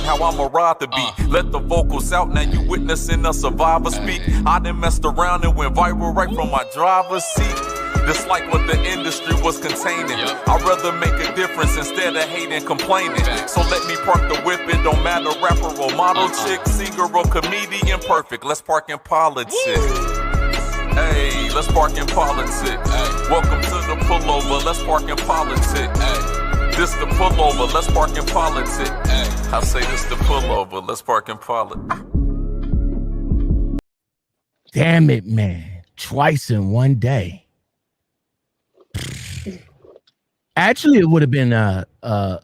how I'ma ride the beat. Let the vocals out, now you witnessing a survivor speak. I done messed around and went viral right from my driver's seat. Just like what the industry was containing. I'd rather make a difference instead of hating, complaining. So let me park the whip, it don't matter, rapper or model chick, singer or comedian, perfect. Let's park in politics. Hey, let's park in politics. Welcome to the pullover, let's park in politics. This the pullover, let's park in politics. I say this the pullover, let's park in politics. Damn it, man. Twice in one day. Actually, it would have been a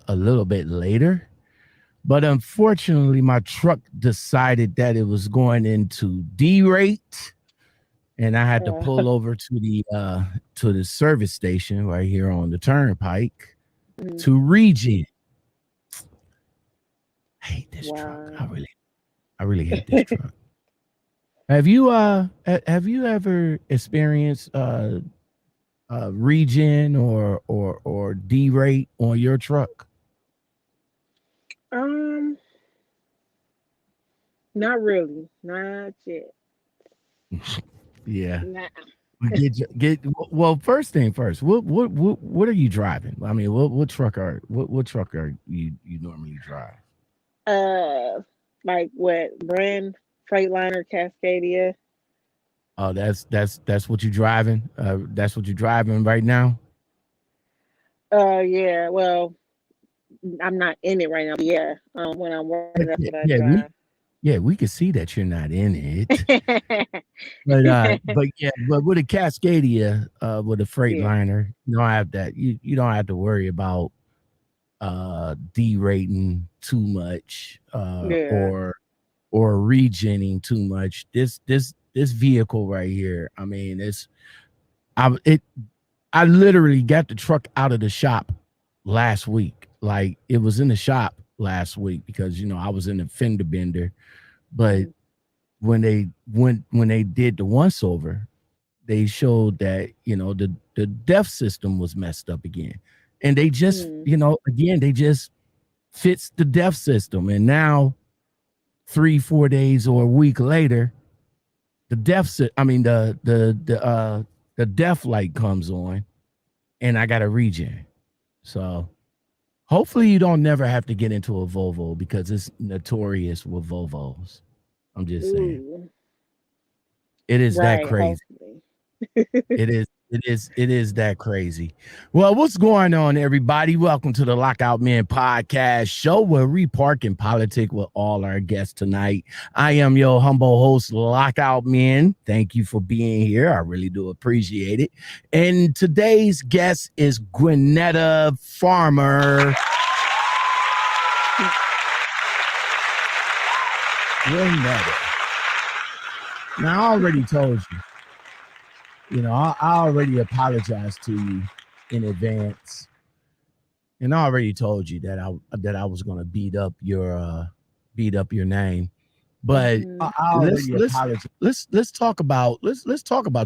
little bit later, but unfortunately, my truck decided that it was going into D-rate, and I had to pull over to the service station right here on the turnpike to regen. I hate this truck. I really hate this truck. Have you ever experienced regen or D-rate on your truck? Not really, not yet. Yeah. Nah. Well, first thing first, what are you driving? I mean, what truck are you normally drive? Like what brand? Freightliner, Cascadia. Oh, that's what you're driving. That's what you're driving right now. Yeah. Well, I'm not in it right now. But yeah. When I'm working, that's what I drive. We can see that you're not in it. but with a Cascadia, with a Freightliner, you don't have that. You don't have to worry about derating too much or regenning too much. This vehicle right here, I mean, I literally got the truck out of the shop last week. Like, it was in the shop last week because I was in the fender bender, but when they did the once over, they showed that the DEF system was messed up again, and they just they just fixed the DEF system, and now 3-4 days or a week later, the DEF light comes on, and I got a regen. So hopefully you don't never have to get into a Volvo because it's notorious with Volvos. I'm just saying. It is that crazy. It is that crazy. Well, what's going on, everybody? Welcome to the Lockoutmen podcast show where we park in politic with all our guests tonight. I am your humble host, Lockoutmen. Thank you for being here. I really do appreciate it. And today's guest is Gwenetta Farmer. Gwenetta. Now, I already told you. I already apologized to you in advance, and I already told you that I was going to beat up your name. But let's talk about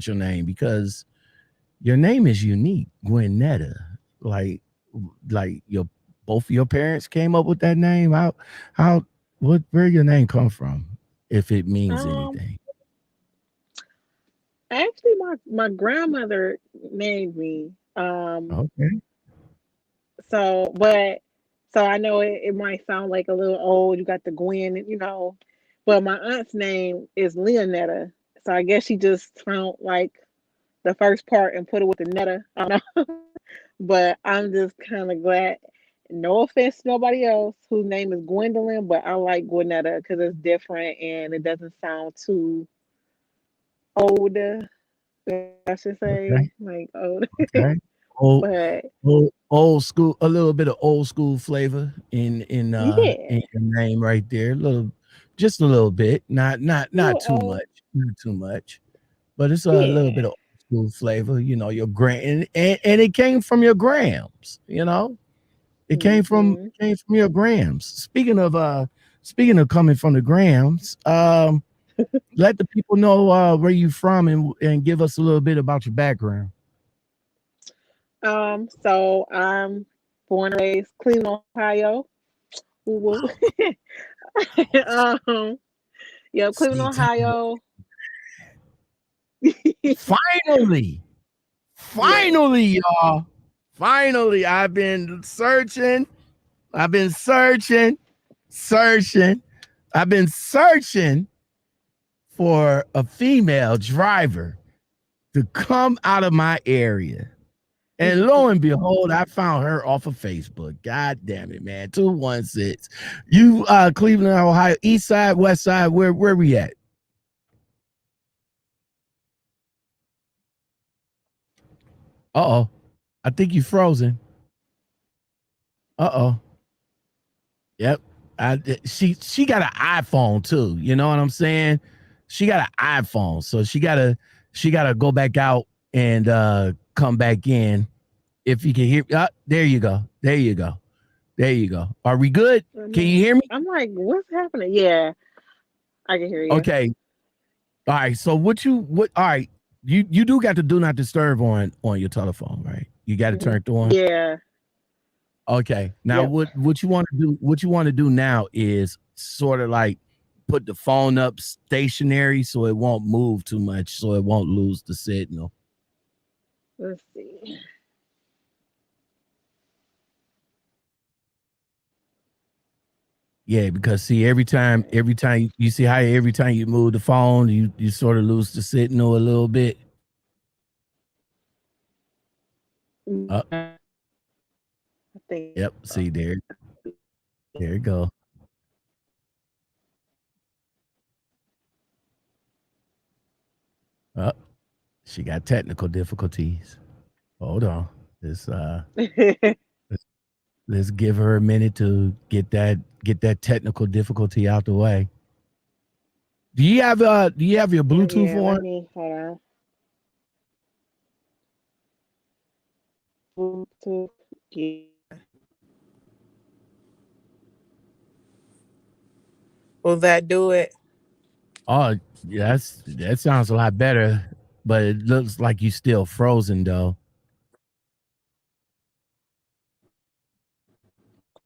your name, because your name is unique, Gwenetta. Like both of your parents came up with that name. Where your name come from, if it means anything? Actually, my grandmother named me. Okay. So I know it might sound like a little old. You got the Gwen, but my aunt's name is Leonetta. So I guess she just found like the first part and put it with the Netta. I don't know. But I'm just kind of glad. No offense to nobody else whose name is Gwendolyn, but I like Gwenetta because it's different and it doesn't sound too older, I should say. Okay. Like old. Okay. Old school, a little bit of old school flavor in your name right there. Just a little bit, not too much, but it's a little bit of old school flavor. Your grand and it came from your grams. It came from your grams. Speaking of coming from the grams, let the people know where you from and give us a little bit about your background. So I'm born and raised Cleveland, Ohio. Yeah, Cleveland, See, Ohio. finally, y'all. Finally, I've been searching. I've been searching for a female driver to come out of my area. And lo and behold, I found her off of Facebook. God damn it, man. 216. You Cleveland, Ohio, east side, west side, where we at? Uh-oh. I think you frozen. Uh-oh. Yep. She got an iPhone too. You know what I'm saying? She got an iPhone. So she gotta go back out and come back in. If you can hear, there you go. Are we good? Can you hear me? I'm like, what's happening? Yeah, I can hear you. Okay. All right. So all right. You do got the do not disturb on your telephone, right? You got it turned on. Yeah. Okay. Now what you want to do now is sort of like put the phone up stationary so it won't move too much, so it won't lose the signal. Let's see. Yeah, because see, every time you see how every time you move the phone, you sort of lose the signal a little bit. I think. Yep. See there you go. She got technical difficulties. Hold on. Let's give her a minute to get that technical difficulty out the way. Do you have your Bluetooth on? Hold on. Bluetooth. Yeah. Will that do it? Oh, yes, that sounds a lot better, but it looks like you still frozen though.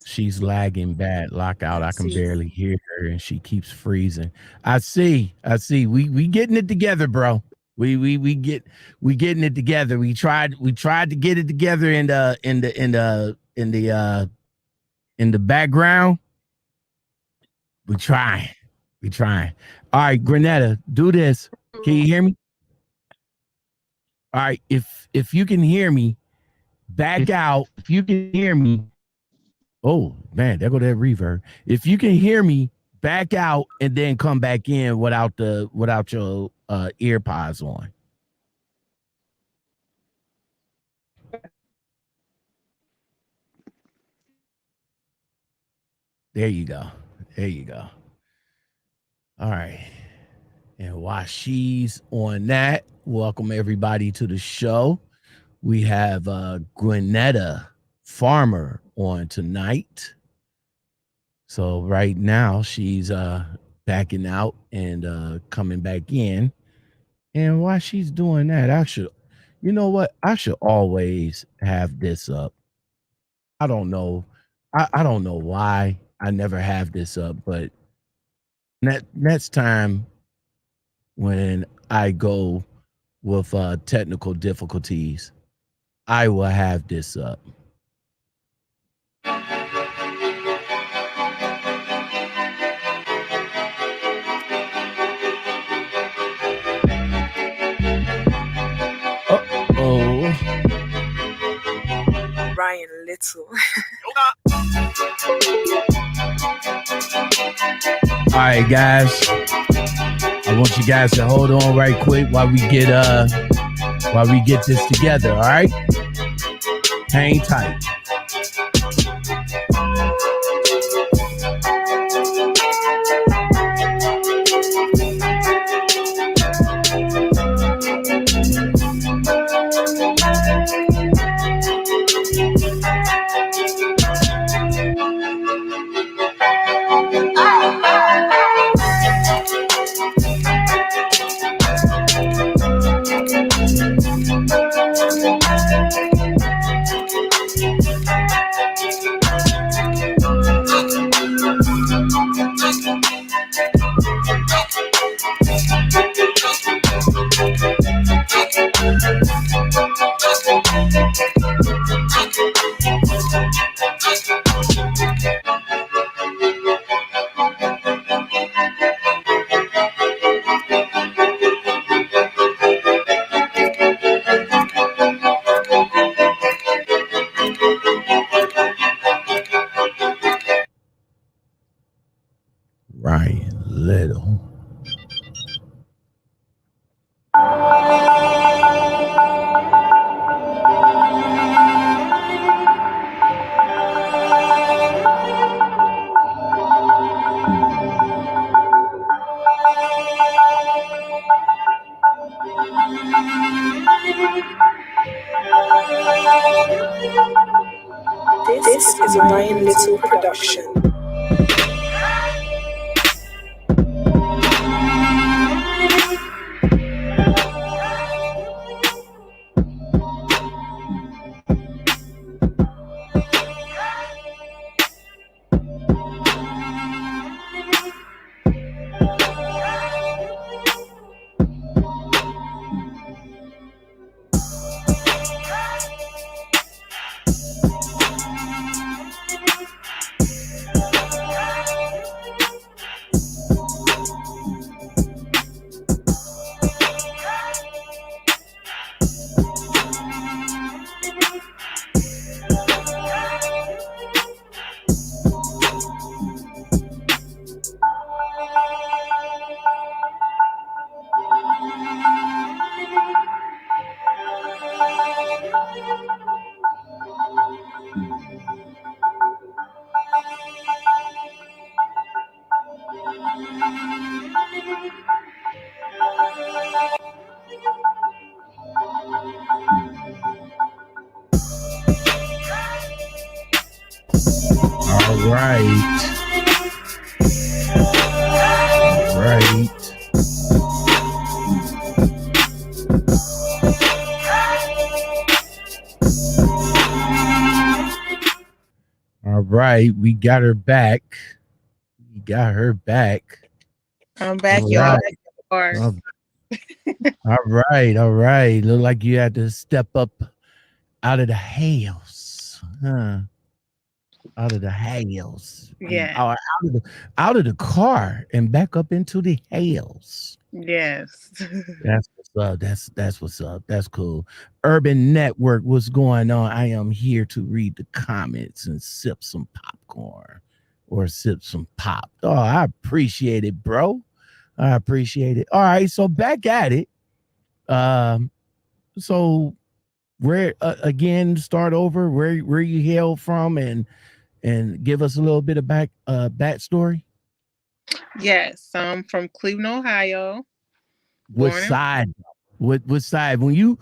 She's lagging bad. Lockout. I can barely hear her, and she keeps freezing. I see. We getting it together, bro. We getting it together. We tried to get it together in the background. We trying. All right, Gwenetta, do this. Can you hear me? All right, if you can hear me, back out. If you can hear me. Oh man, there go that reverb. If you can hear me, back out and then come back in without your ear pods on. There you go. All right. And while she's on that, welcome everybody to the show. We have Gwenetta Farmer on tonight. So right now she's backing out and coming back in. And while she's doing that, I should always have this up. I don't know. I don't know why I never have this up, but next time when I go with technical difficulties, I will have this up. Ryan Little. All right, guys. I want you guys to hold on right quick while we get this together. All right, hang tight. Ryan Little. This is a Ryan Little production. All right, we got her back. We got her back. I'm back, All y'all. right. All right. Look like you had to step up out of the house, huh? Out of the house. Yeah. Out of the car and back up into the house. Yes. That's what's up. That's what's up. That's cool. Urban Network, what's going on? I am here to read the comments and sip some popcorn or sip some pop. Oh, I appreciate it, bro. I appreciate it. All right, so back at it. So where again? Start over. Where you hail from, and give us a little bit of backstory. Yes, I'm from Cleveland, Ohio. Which side? What side? When you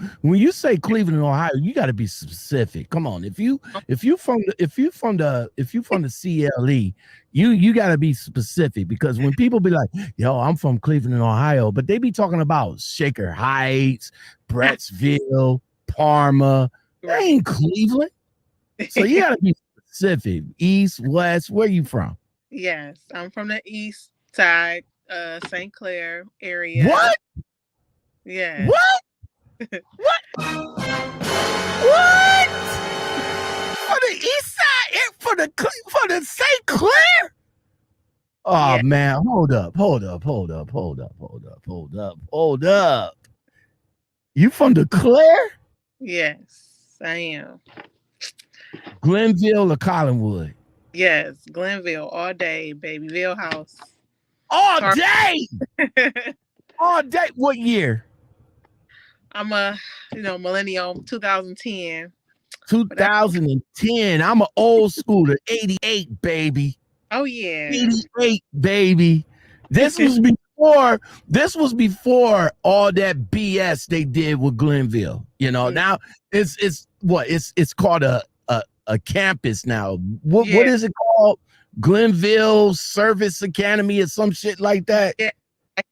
say Cleveland, Ohio, you got to be specific. Come on, if you from the CLE, you got to be specific, because when people be like, "Yo, I'm from Cleveland, Ohio," but they be talking about Shaker Heights, Brettsville, Parma. That ain't Cleveland. So you got to be specific. East, west, where you from? Yes, I'm from the east side, St. Clair area. What? Yeah. What? What? What? For the east side, for the St. Clair? Oh yeah. Man, hold up. You from the Clair? Yes, I am. Glenville or Collinwood? Yes, Glenville all day, Babyville house. All day. All day. What year? I'm a millennial, 2010. 2010. I'm an old schooler, 88, baby. Oh yeah. 88, baby. This was before all that BS they did with Glenville. You know, now it's called a campus now. What is it called? Glenville Service Academy or some shit like that? Yeah.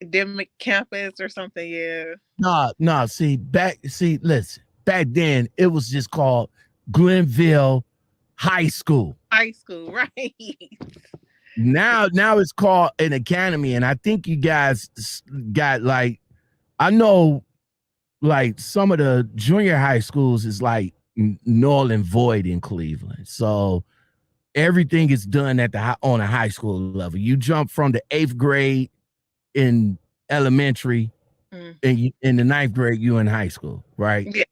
Academic campus or something, yeah. No, listen. Back then it was just called Glenville High School. High school, right. Now it's called an academy, and I think you guys got like, I know like some of the junior high schools is like null and void in Cleveland. So everything is done on a high school level. You jump from the 8th grade in elementary, and in the 9th grade you in high school, right? Yeah.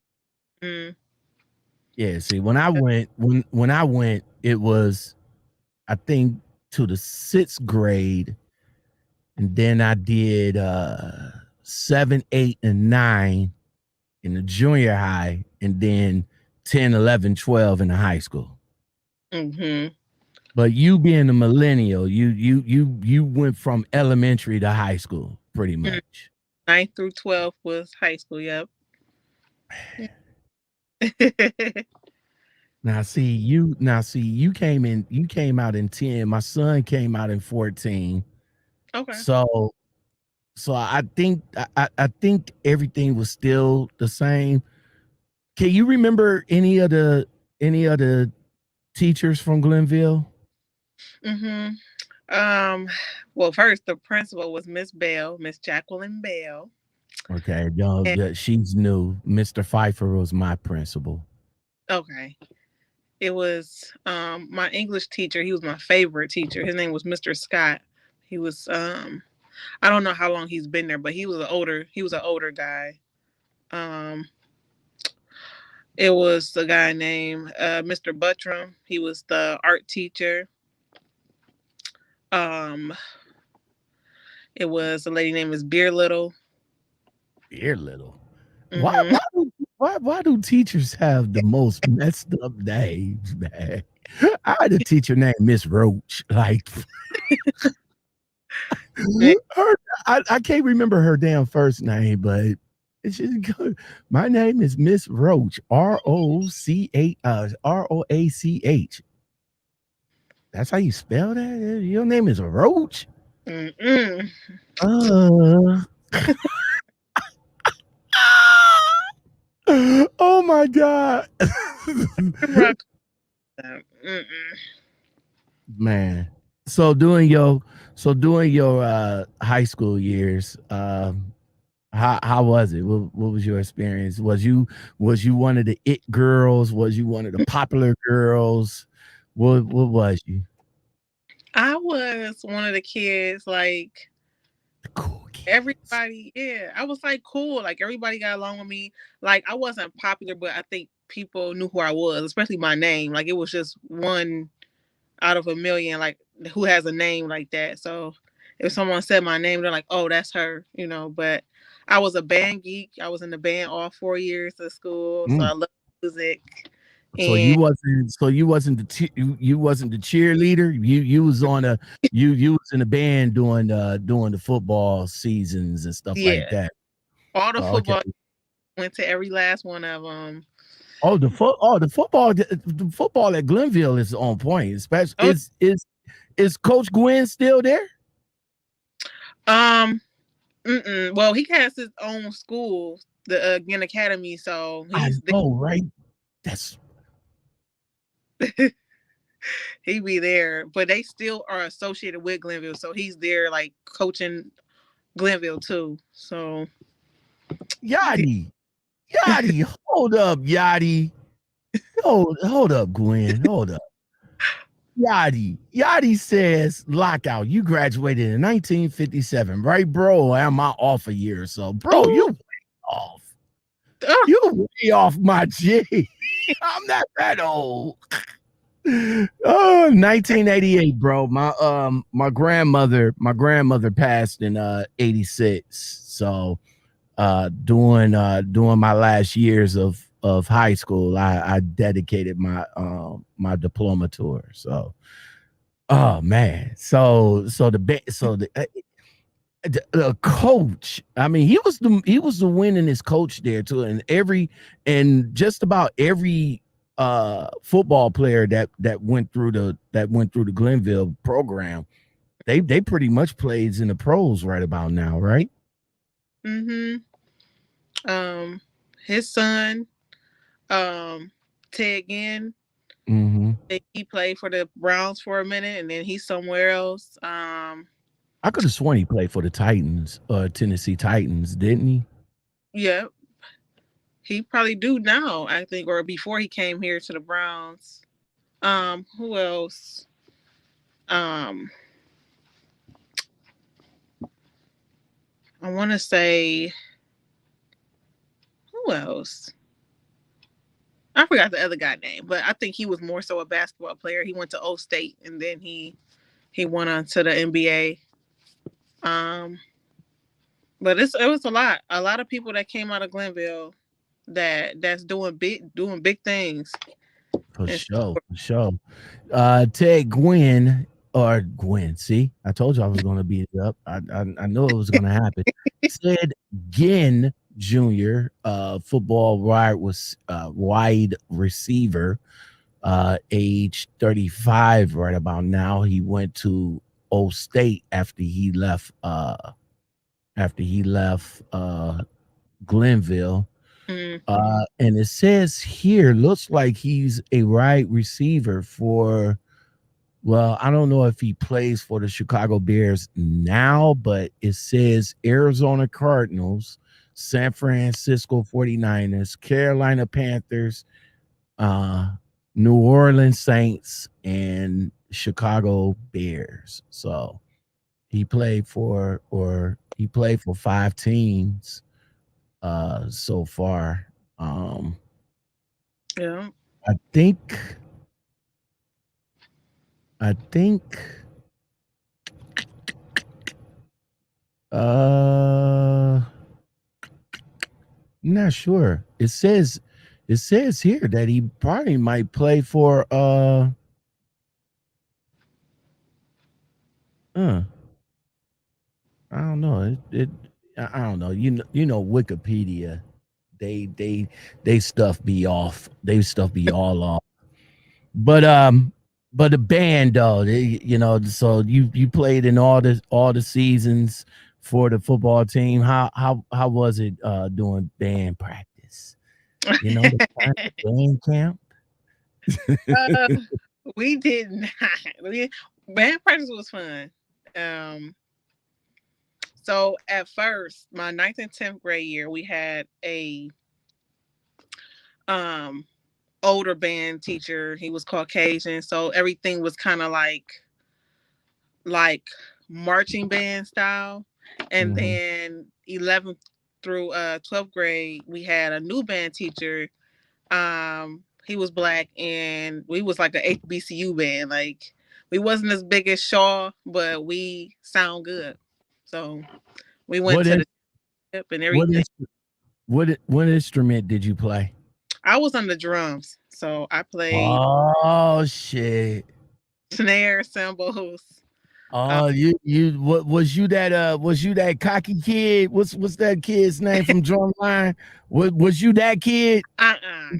Yeah. See, when I went, it was, I think, to the 6th grade, and then I did 7, 8, and 9 in the junior high, and then 10, 11, 12 in the high school. Mm-hmm. But you being a millennial, you went from elementary to high school, pretty much. 9th through 12 was high school. Yep. Now see you came out in 10. My son came out in 14. Okay. So I think I think everything was still the same. Can you remember any of the teachers from Glenville? Mm-hmm. Well, first the principal was Miss Bell, Miss Jacqueline Bell. Okay, no, she's new. Mr. Pfeiffer was my principal. Okay. It was my English teacher. He was my favorite teacher. His name was Mr. Scott. He was I don't know how long he's been there, but he was an older guy. It was the guy named Mr. Buttram. He was the art teacher. It was a lady named Miss Beer Little. Beer Little. Mm-hmm. Why do teachers have the most messed up names, man? I had a teacher named Miss Roach. Like I can't remember her damn first name, but it's just good. My name is Miss Roach. ROACH. That's how you spell that? Your name is Roach? Mm-mm. Oh my God. Man. So during your high school years, how was it? What was your experience? Was you one of the it girls? Was you one of the popular girls? What was you? I was one of the kids, like The cool kids. everybody. Yeah, I was like cool. Like everybody got along with me. Like I wasn't popular, but I think people knew who I was, especially my name. Like it was just one out of a million, like who has a name like that. So if someone said my name, they're like, oh, that's her, But I was a band geek. I was in the band all 4 years of school. So I love music. So you wasn't the cheerleader. You was on you was in the band doing the football seasons and stuff like that. All the football went to every last one of them. The football at Glenville is on point. Especially is Coach Gwen still there? Well, he has his own school, the Gwen Academy. So he's right. That's he be there, but they still are associated with Glenville. So he's there, like coaching Glenville too. So Yachty, hold up, Yachty. Hold up, Gwen. Hold up. Yachty says, Lockout, you graduated in 1957, right, bro? Am I off a year or so? Bro, you way off. You way off my G. I'm not that old. 1988, bro. My grandmother passed in 86. So during my last years of high school, I dedicated my diploma tour. So oh man. So the coach, I mean, he was the winningest coach there too. And just about every football player that went through the Glenville program, they pretty much plays in the pros right about now, right? His son, Ted Ginn, he played for the Browns for a minute, and then he's somewhere else. I could have sworn he played for the Titans, Tennessee Titans, didn't he? Yep. He probably do now, I think, or before he came here to the Browns. Who else? I want to say, who else? I forgot the other guy's name, but I think he was more so a basketball player. He went to O State, and then he went on to the NBA. But it was a lot of people that came out of Glenville that's doing big things. For sure, for sure. Ted Gwynn or Gwen. See, I told you I was going to beat it up. I know it was going to happen. Ted Ginn Jr., football wide receiver, age 35 right about now. He went to O State after he left Glenville. And it says here, looks like he's a wide receiver for, well, I don't know if he plays for the Chicago Bears now, but it says Arizona Cardinals, San Francisco 49ers, Carolina Panthers, New Orleans Saints, and Chicago Bears. So he played for 5 teams so far. Yeah. I think not sure. It says here that he probably might play for I don't know. I don't know. You know Wikipedia. They stuff be off. They stuff be all off. But the band though, so you played in all the seasons for the football team. How was it doing band practice? The band camp. We did not. Band practice was fun. So at first, my 9th and 10th grade year, we had a older band teacher. He was Caucasian, so everything was kind of like marching band style. And then 11th through 12th grade, we had a new band teacher. He was black, and we was like an HBCU band. Like, we wasn't as big as Shaw, but we sound good. So we went to the tip and everything. What instrument did you play? I was on the drums, so I played. Oh shit! Snare, cymbals. Oh, what was you that cocky kid? What's that kid's name from Drumline? Was you that kid?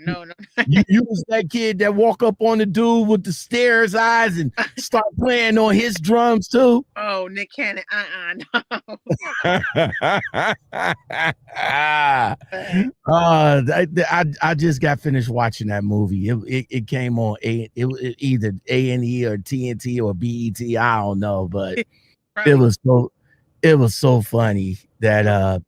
No. You was that kid that walk up on the dude with the stairs eyes and start playing on his drums too? Oh, Nick Cannon. No. I just got finished watching that movie. It came on either A&E or TNT or BET. I don't know, but it was so funny that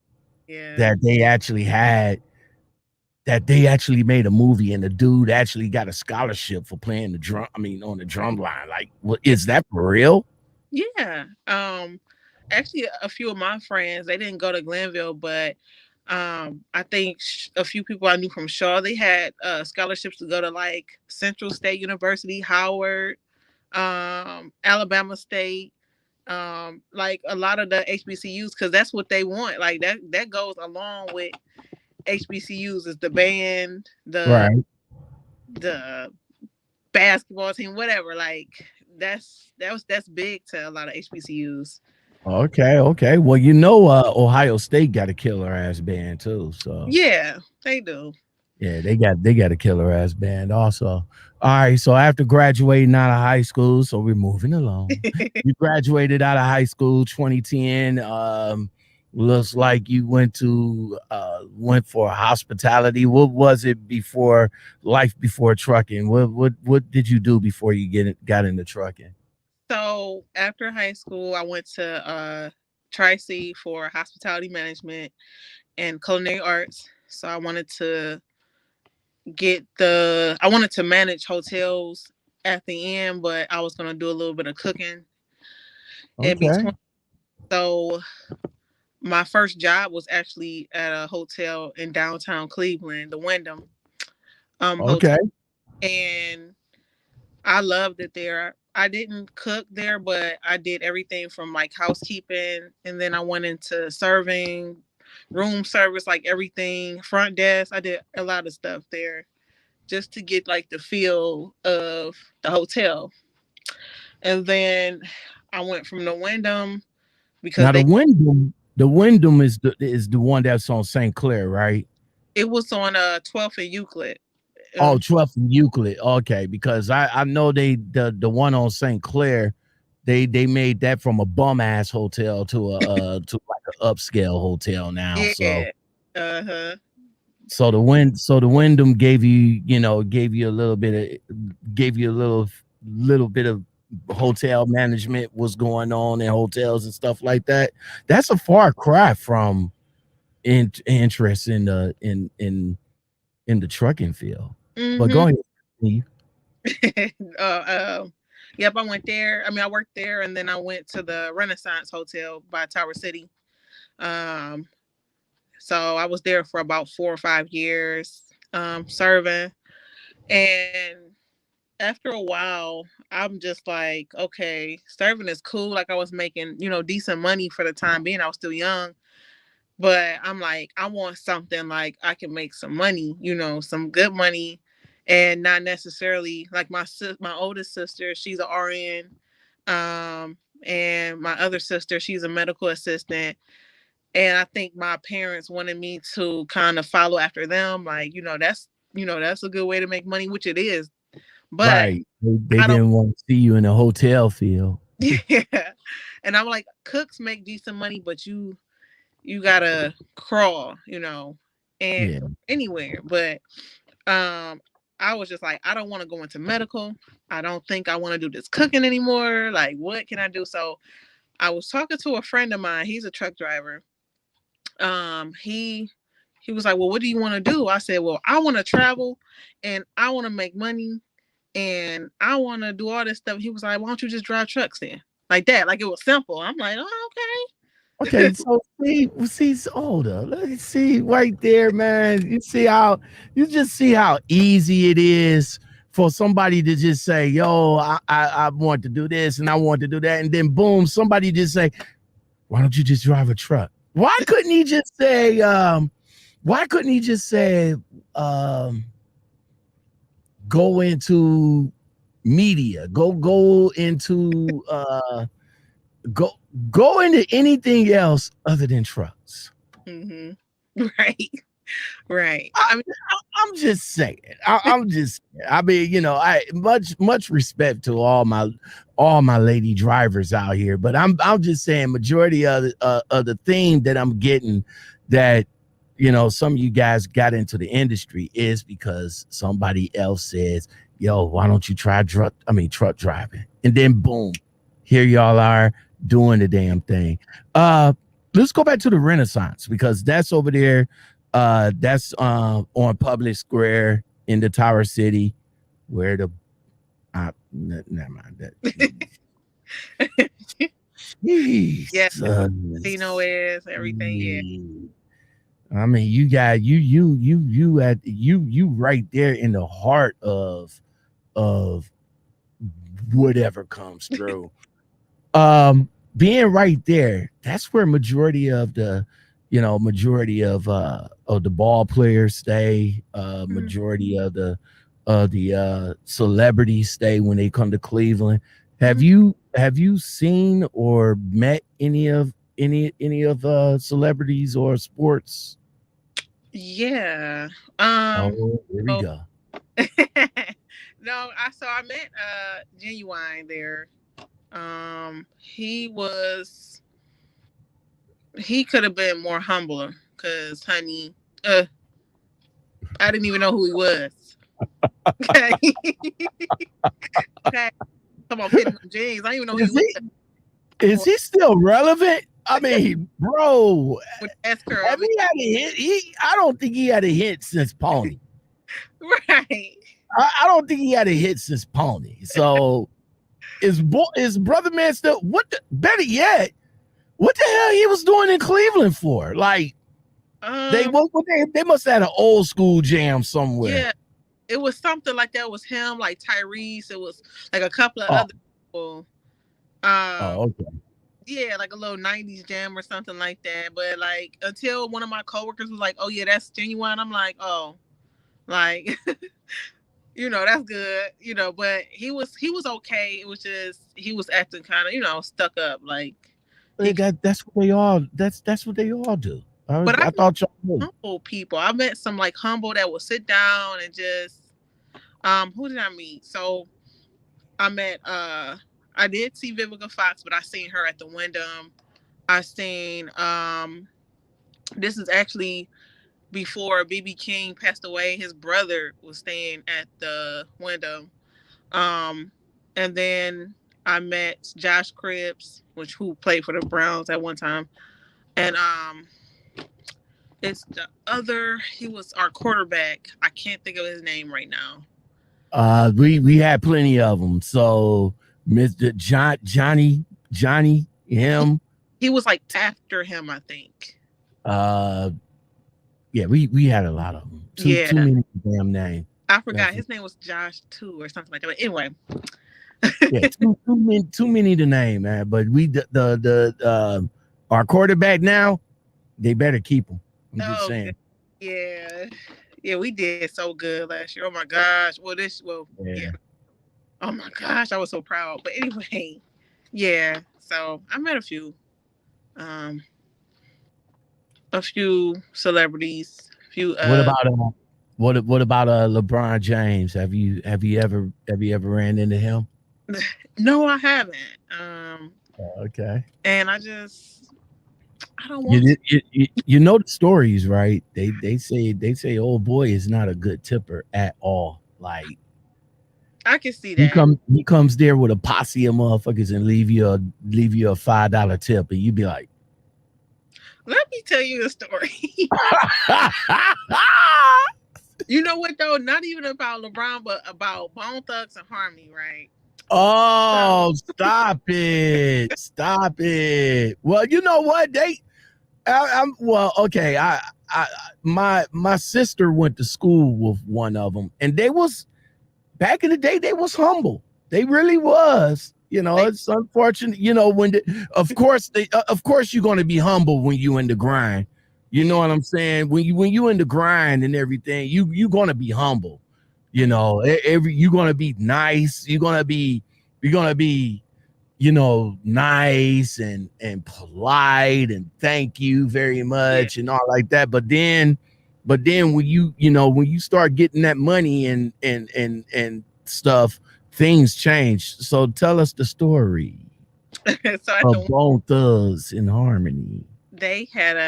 that they actually made a movie and the dude actually got a scholarship for playing the drum. I mean, on the drum line. Like, what is that for real? Yeah. Actually, a few of my friends, they didn't go to Glenville, but I think a few people I knew from Shaw, they had scholarships to go to like Central State University, Howard, Alabama State, like a lot of the HBCUs, because that's what they want. Like that goes along with HBCUs, is the band, the basketball team, whatever. Like that's big to a lot of HBCUs. Okay. Well, Ohio State got a killer ass band too. So yeah, they do. Yeah, they got a killer ass band also. All right, so after graduating out of high school, so we're moving along. You graduated out of high school 2010. Looks like you went for hospitality. What was it before life before trucking? What did you do before you got into trucking? So after high school, I went to Tri-C for hospitality management and culinary arts. So I wanted to manage hotels at the end, but I was going to do a little bit of cooking in between. So my first job was actually at a hotel in downtown Cleveland, the Wyndham hotel. And I loved it there. I didn't cook there, but I did everything from like housekeeping, and then I went into serving, room service, like everything, front desk. I did a lot of stuff there just to get like the feel of the hotel. And then I went from the Wyndham because Now the Wyndham is the one that's on St. Clair, right? it was on 12th and Euclid. Oh, 12th and Euclid. Okay, because I know the one on St. Clair, they made that from a bum ass hotel to a to like an upscale hotel now. Yeah. So so the Wyndham gave you a little bit of hotel management, what's going on in hotels and stuff like that. That's a far cry from interest in the trucking field. But go ahead, Steve. Yep, I went there. I mean, I worked there, and then I went to the Renaissance Hotel by Tower City. So I was there for about 4 or 5 years, serving. And after a while, I'm just like, okay, serving is cool. Like I was making, decent money for the time being. I was still young. But I'm like, I want something like I can make some money, some good money, and not necessarily like my oldest sister, she's an RN, and my other sister, she's a medical assistant. And I think my parents wanted me to kind of follow after them, like, that's a good way to make money, which it is. But right, they didn't want to see you in the hotel field. Yeah, and I'm like, cooks make decent money, but you gotta crawl, and anywhere. But I was just like, I don't want to go into medical. I don't think I want to do this cooking anymore. Like, what can I do? So I was talking to a friend of mine. He's a truck driver. He was like, well, what do you want to do? I said, well, I want to travel and I want to make money and I want to do all this stuff. He was like, why don't you just drive trucks then? Like that. Like it was simple. I'm like, oh, okay. Okay, so see, older. Let's see right there, man. You just see how easy it is for somebody to just say, yo, I want to do this and I want to do that. And then boom, somebody just say, why don't you just drive a truck? Why couldn't he just say, go into media, go into go into anything else other than trucks? Mm-hmm. Right. I'm just saying. I mean, I much respect to all my lady drivers out here, but I'm just saying majority of the theme that I'm getting that some of you guys got into the industry is because somebody else says, yo, why don't you try truck driving? And then boom, here y'all are doing the damn thing. Let's go back to the Renaissance because that's over there. That's on Public Square in the Tower City, where never mind that. Yes, casino is everything. Yeah. I mean, you got you right there in the heart of whatever comes through. Being right there, that's where majority of the ball players stay, majority of the celebrities stay when they come to Cleveland. Have you seen or met any of celebrities or sports? Yeah. Oh, here we go. No, I met Genuine there. He could have been more humbler because, honey, I didn't even know who he was. Okay. Okay. Come on, pitting them jeans. I didn't even know who he was. Is he still relevant? I mean, bro, have he had a hit? I don't think he had a hit since Pony. Right. I don't think he had a hit since Pony. So is brother man still better yet? What the hell he was doing in Cleveland for? Like they must have had an old school jam somewhere. Yeah, it was something like that. It was him, like Tyrese. It was like a couple of other people. sample. Oh, okay. Yeah, like a little 90s jam or something like that. But like until one of my coworkers was like, "Oh yeah, that's genuine," I'm like, "Oh, like." That's good, but he was okay. It was just he was acting kind of, stuck up. Like he That's what they all. That's what they all do. but I I thought y'all knew. humble people. I met some like humble that will sit down and just who did I meet? So I met I did see Vivica Fox, but I seen her at the Wyndham. I seen this is actually before BB King passed away. His brother was staying at the Wyndham. And then I met Josh Cribbs, who played for the Browns at one time. And it's the other, he was our quarterback. I can't think of his name right now. We had plenty of them. So Mr. Johnny, him. He was like after him, I think. Yeah, we had a lot of them. Too many damn names. I forgot his name was Josh too or something like that. But anyway. Yeah, too many to name, man. But we our quarterback now, they better keep him. I'm just saying. Yeah, we did so good last year. Oh my gosh. Yeah. Oh my gosh, I was so proud. But anyway, yeah. So I met a few celebrities. What about LeBron James? Have you ever ran into him? No, I haven't. Okay. And I don't want you know the stories, right? They say old boy is not a good tipper at all. Like I can see that. He comes there with a posse of motherfuckers and leave you a $5 tip, and you be like, let me tell you a story. You know what though? Not even about LeBron, but about Bone Thugs and Harmony, right? Oh, stop it. Well, you know what? Okay. My sister went to school with one of them, and they was back in the day, they was humble. They really was. It's unfortunate, of course you're going to be humble when you in the grind. You know what I'm saying? When you in the grind and everything, you're going to be humble. You're going to be nice. You're going to be nice and polite and thank you very much and all like that. But then when you start getting that money and stuff, things change. So tell us the story. So Bone Thugs in Harmony. They had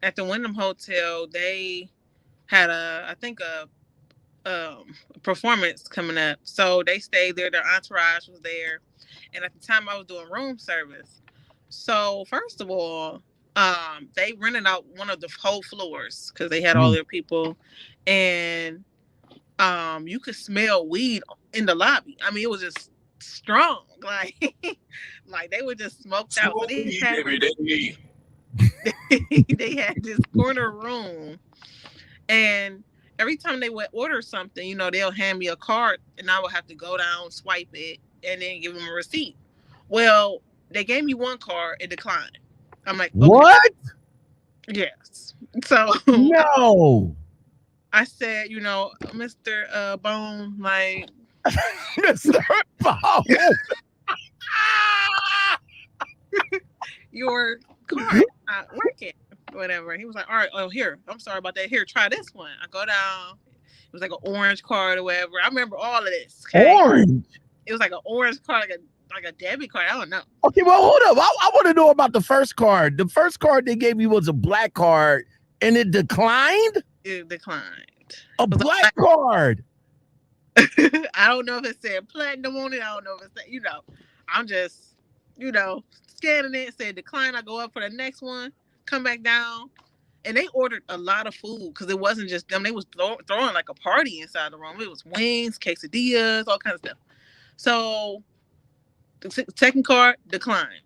at the Wyndham Hotel, they had I think a performance coming up. So they stayed there. Their entourage was there. And at the time I was doing room service. So first of all, they rented out one of the whole floors because they had all their people. And you could smell weed in the lobby. I mean, it was just strong. Like they were just smoked out. So they had this corner room. And every time they would order something, they'll hand me a card and I would have to go down, swipe it, and then give them a receipt. Well, they gave me one card, it declined. I'm like, okay. What? Yes. So no. I said, Mr. Bone, like Mr. Bone. Your card not working. Whatever. He was like, all right, here. I'm sorry about that. Here, try this one. I go down. It was like an orange card or whatever. I remember all of this. Okay? Orange? It was like an orange card, like a debit card. I don't know. Okay, well, hold up. I want to know about the first card. The first card they gave you was a black card, and it declined? It declined. A black card. I don't know if it said platinum on it. I don't know if it said, I'm just, scanning it. It said decline. I go up for the next one. Come back down, and they ordered a lot of food because it wasn't just them. They was throwing like a party inside the room. It was wings, quesadillas, all kinds of stuff. So the second card declined.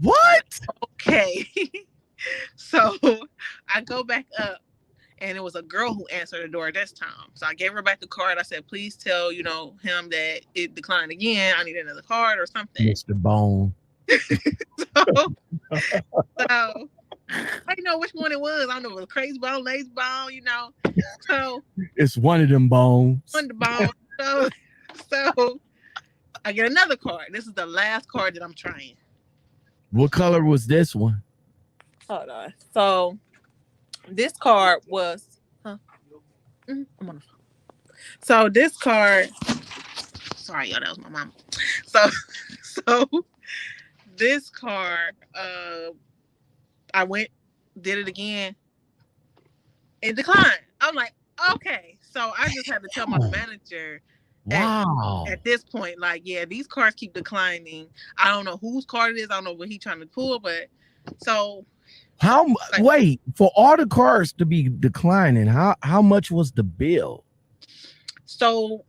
What? Okay. So I go back up, and it was a girl who answered the door this time. So I gave her back the card. I said, please tell, him that it declined again. I need another card or something. Mr. Bone. so I didn't know which one it was. I don't know if it was Crazy Bone, Lazy Bone, So it's one of them bones. One of the bones. So I get another card. This is the last card that I'm trying. What color was this one? Hold on. So this card was I'm on the phone. So this card, sorry y'all, that was my mom. So this card, I went, did it again, and declined. I'm like, okay. So I just had to tell my manager. Wow. At this point, like, yeah, these cards keep declining. I don't know whose card it is. I don't know what he's trying to pull, but so wait, for all the cards to be declining, how much was the bill? So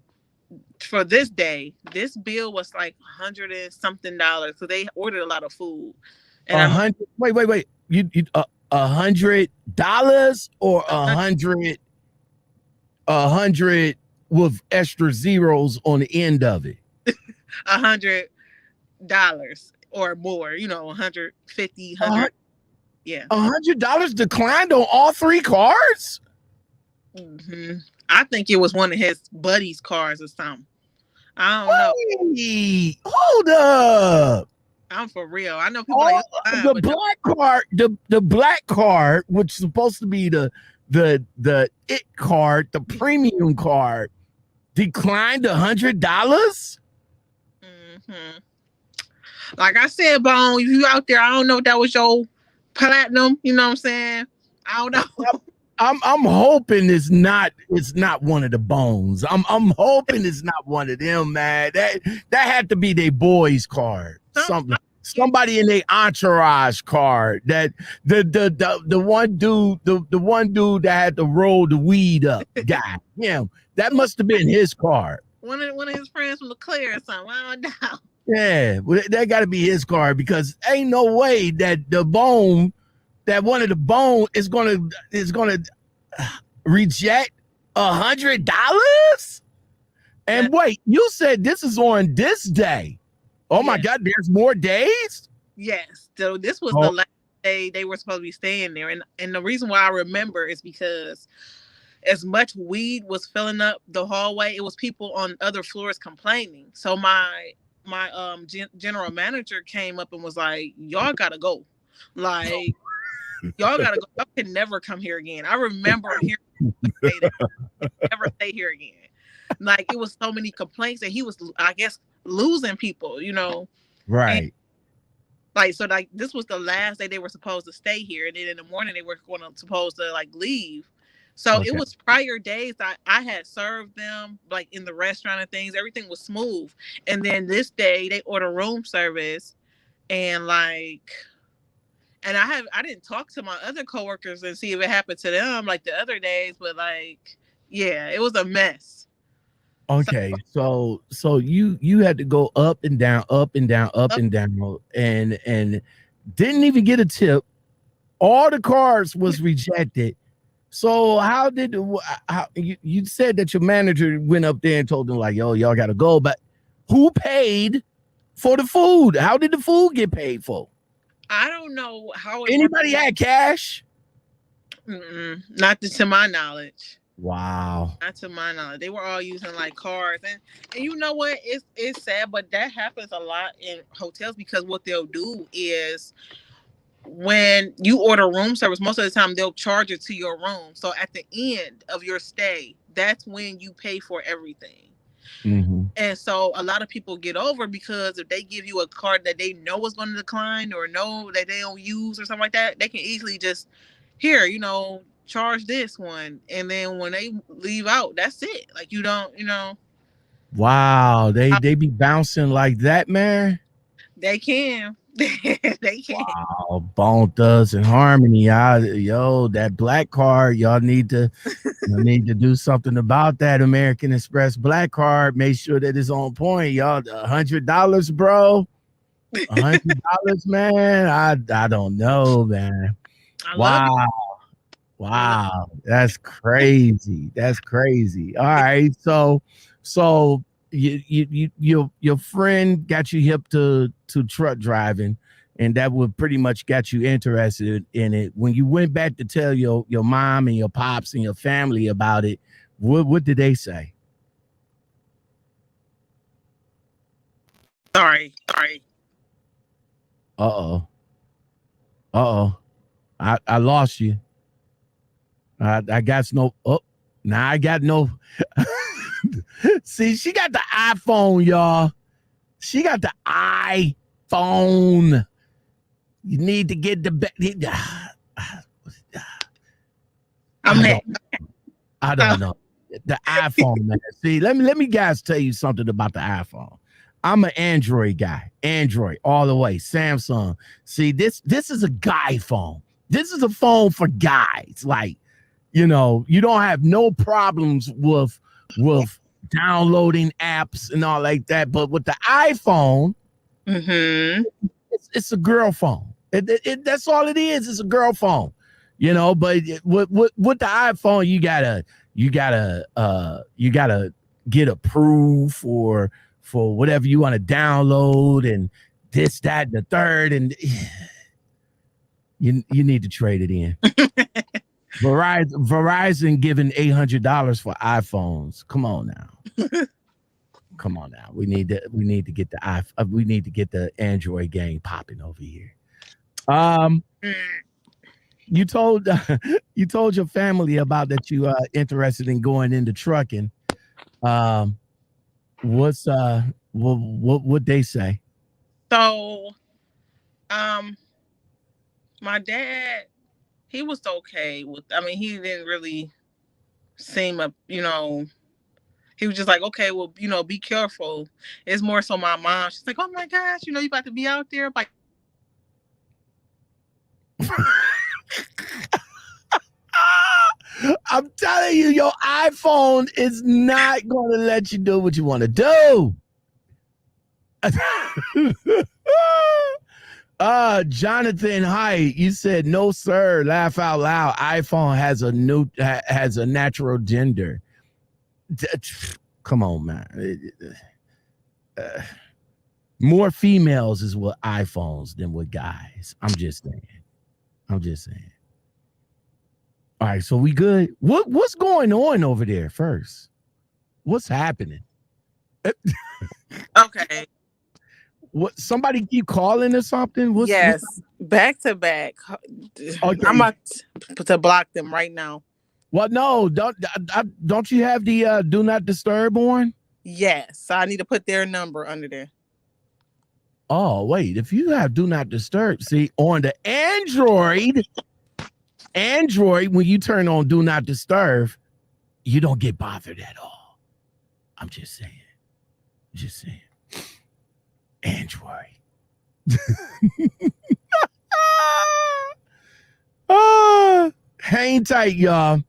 for this day, this bill was like $100 and something. So they ordered a lot of food. And wait. You $100 or 100 with extra zeros on the end of it? $100 or more, 150, 100. Yeah. $100 declined on all three cards? Mm-hmm. I think it was one of his buddy's cars or something. I don't know. Hold up. I'm for real. I know people like the black card, the black card, which is supposed to be the it card, the premium card, declined $100. Mm-hmm. Like I said, Bone, if you out there, I don't know if that was your platinum. You know what I'm saying? I don't know. I'm hoping it's not one of the bones. I'm hoping it's not one of them, man. That had to be their boys card. Somebody in their entourage card. That the one dude that had to roll the weed up guy. Yeah, that must have been his card. One of his friends from Clair or something. I don't know. Yeah, that got to be his card, because ain't no way that one of the bone is gonna reject $100. And wait, you said this is on this day. Oh my God, there's more days? Yes. So this was the last day they were supposed to be staying there. And the reason why I remember is because as much weed was filling up the hallway, it was people on other floors complaining. So my general manager came up and was like, y'all gotta go. Like, y'all gotta go. Y'all can never come here again. I remember hearing say that. Never stay here again. Like, it was so many complaints that he was, I guess, losing people, Right. And, like, so like this was the last day they were supposed to stay here, and then in the morning they were supposed to like leave. So It was prior days I had served them like in the restaurant and things. Everything was smooth. And then this day they order room service, and I didn't talk to my other coworkers and see if it happened to them like the other days, but like, yeah, it was a mess. Okay, so you had to go up and down, and didn't even get a tip. All the cards was rejected. So how you said that your manager went up there and told them like, yo, y'all gotta go, but who paid for the food? How did the food get paid for? I don't know how. Anybody had cash? Not to my knowledge. Wow. Not to my knowledge. They were all using like cards, and you know what? It's sad, but that happens a lot in hotels, because what they'll do is when you order room service, most of the time they'll charge it to your room. So at the end of your stay, that's when you pay for everything. Mm-hmm. And so a lot of people get over, because if they give you a card that they know is going to decline or know that they don't use or something like that, they can easily just charge this one, and then when they leave out, that's it. Like, you don't, Wow, they be bouncing like that, man. They can. They can. Wow, Bone Thugs and Harmony, that black card, y'all need to do something about that American Express black card. Make sure that it's on point, y'all. $100, bro. $100, man. I don't know, man. Wow. Wow, that's crazy. That's crazy. All right, so your friend got you hip to truck driving, and that would pretty much got you interested in it. When you went back to tell your mom and your pops and your family about it, what did they say? Sorry. Uh oh. I lost you. I got no. Oh, now I got no. See, she got the iPhone, y'all. She got the iPhone. You need to get the. I don't know. The iPhone, man. See, let me guys tell you something about the iPhone. I'm an Android guy. Android all the way. Samsung. See, this is a guy phone. This is a phone for guys. Like, you know, you don't have no problems with downloading apps and all like that. But with the iPhone, it's a girl phone. That's all it is. It's a girl phone. You know, but with the iPhone, you gotta get approved for whatever you want to download and this, that, and the third, and you need to trade it in. Verizon giving $800 for iPhones. Come on now. We need to get the Android gang popping over here. You told your family about that you are interested in going into trucking. What they say? So, my dad, he was okay with. I mean, he didn't really seem he was just like, okay, well, be careful. It's more so my mom. She's like, oh my gosh, you about to be out there, like. I'm telling you, your iPhone is not going to let you do what you want to do. Jonathan Height, you said no, sir. Laugh out loud. iPhone has a natural gender. Come on, man. More females is with iPhones than with guys. I'm just saying. All right, so we good. What's going on over there first? What's happening? Okay. What? Somebody keep calling or something? Yes, back to back. Okay. I'm about to block them right now. Well, no, don't you have the do not disturb on? Yes, I need to put their number under there. Oh, wait, if you have do not disturb, see, on the Android, when you turn on do not disturb, you don't get bothered at all. I'm just saying. Android. Hang tight, y'all.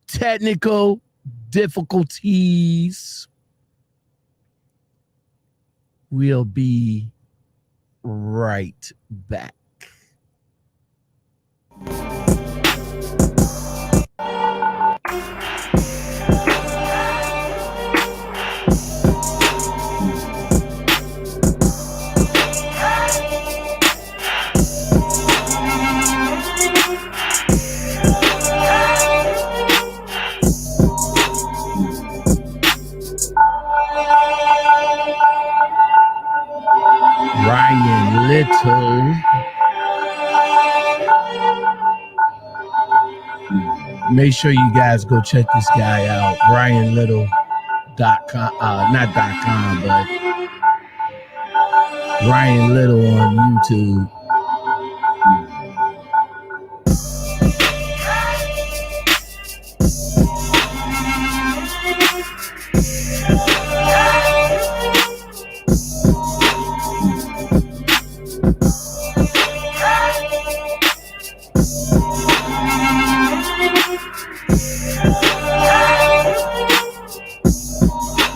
Technical difficulties. We'll be right back. Ryan Little. Make sure you guys go check this guy out. RyanLittle.com. Not .com, but Ryan Little on YouTube.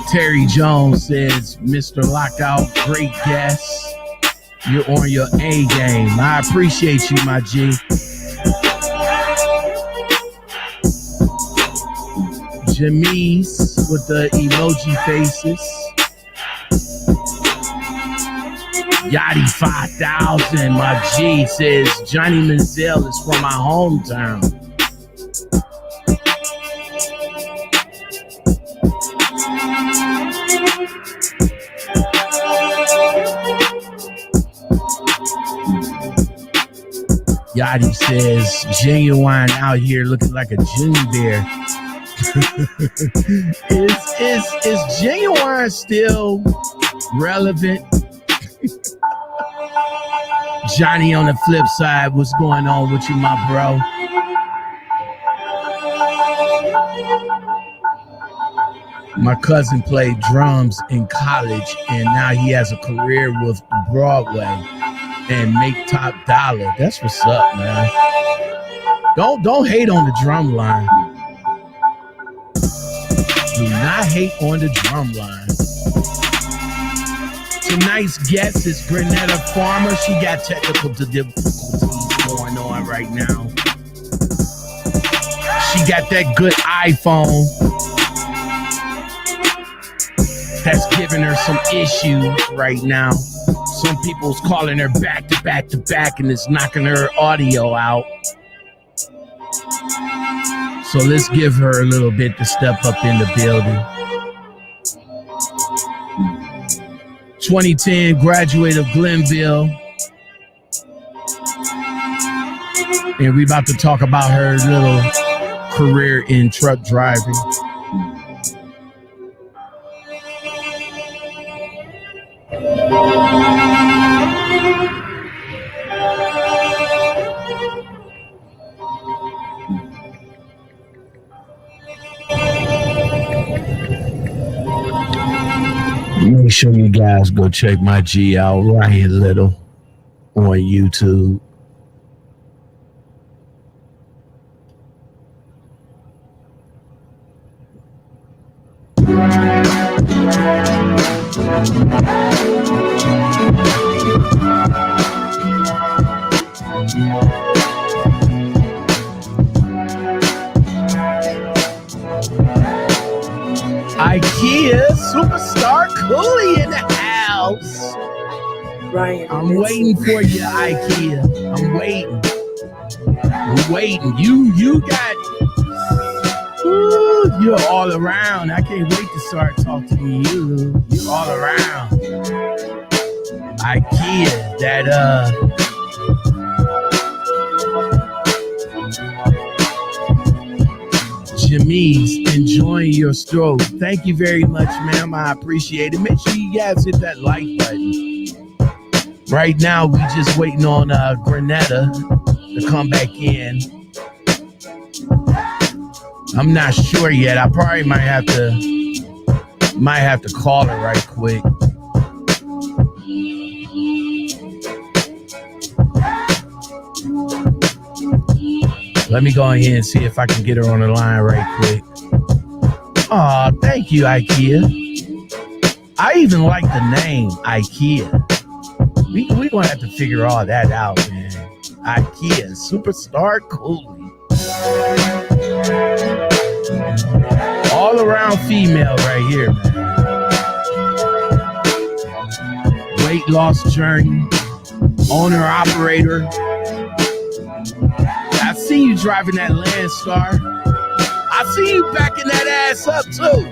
Terry Jones says, Mr. Lockout, great guest. You're on your A game. I appreciate you, my G. Jamise with the emoji faces. Yachty 5000, my G says Johnny Manziel is from my hometown. Yachty says Genuine out here looking like a Junior Bear. is Genuine still relevant? Johnny on the flip side, what's going on with you, my bro? My cousin played drums in college, and now he has a career with Broadway and make top dollar. That's what's up, man. Don't hate on the drum line. Do not hate on the drum line. Tonight's guest is Gwenetta Farmer. She got technical difficulties going on right now. She got that good iPhone that's giving her some issues right now. Some people's calling her back to back to back and it's knocking her audio out. So let's give her a little bit to step up in the building. 2010 graduate of Glenville. And we about to talk about her little career in truck driving. Make sure you guys go check my G out, Ryan Little, on YouTube. IKEA superstar Cooley in the house. Ryan, I'm waiting for you, IKEA. I'm waiting. You got. Ooh, you're all around. I can't wait to start talking to you. You're all around. IKEA, that Jamise, enjoying your stroke. Thank you very much, ma'am. I appreciate it. Make sure you guys hit that like button. Right now, we just waiting on Gwenetta to come back in. I'm not sure yet. I probably might have to call her right quick. Let me go ahead and see if I can get her on the line right quick. Aw, thank you, IKEA. I even like the name, IKEA. We're going to have to figure all that out, man. IKEA, superstar Cooley. All around female right here, man. Weight loss journey, owner, operator. I see you driving that Landstar. I see you backing that ass up too.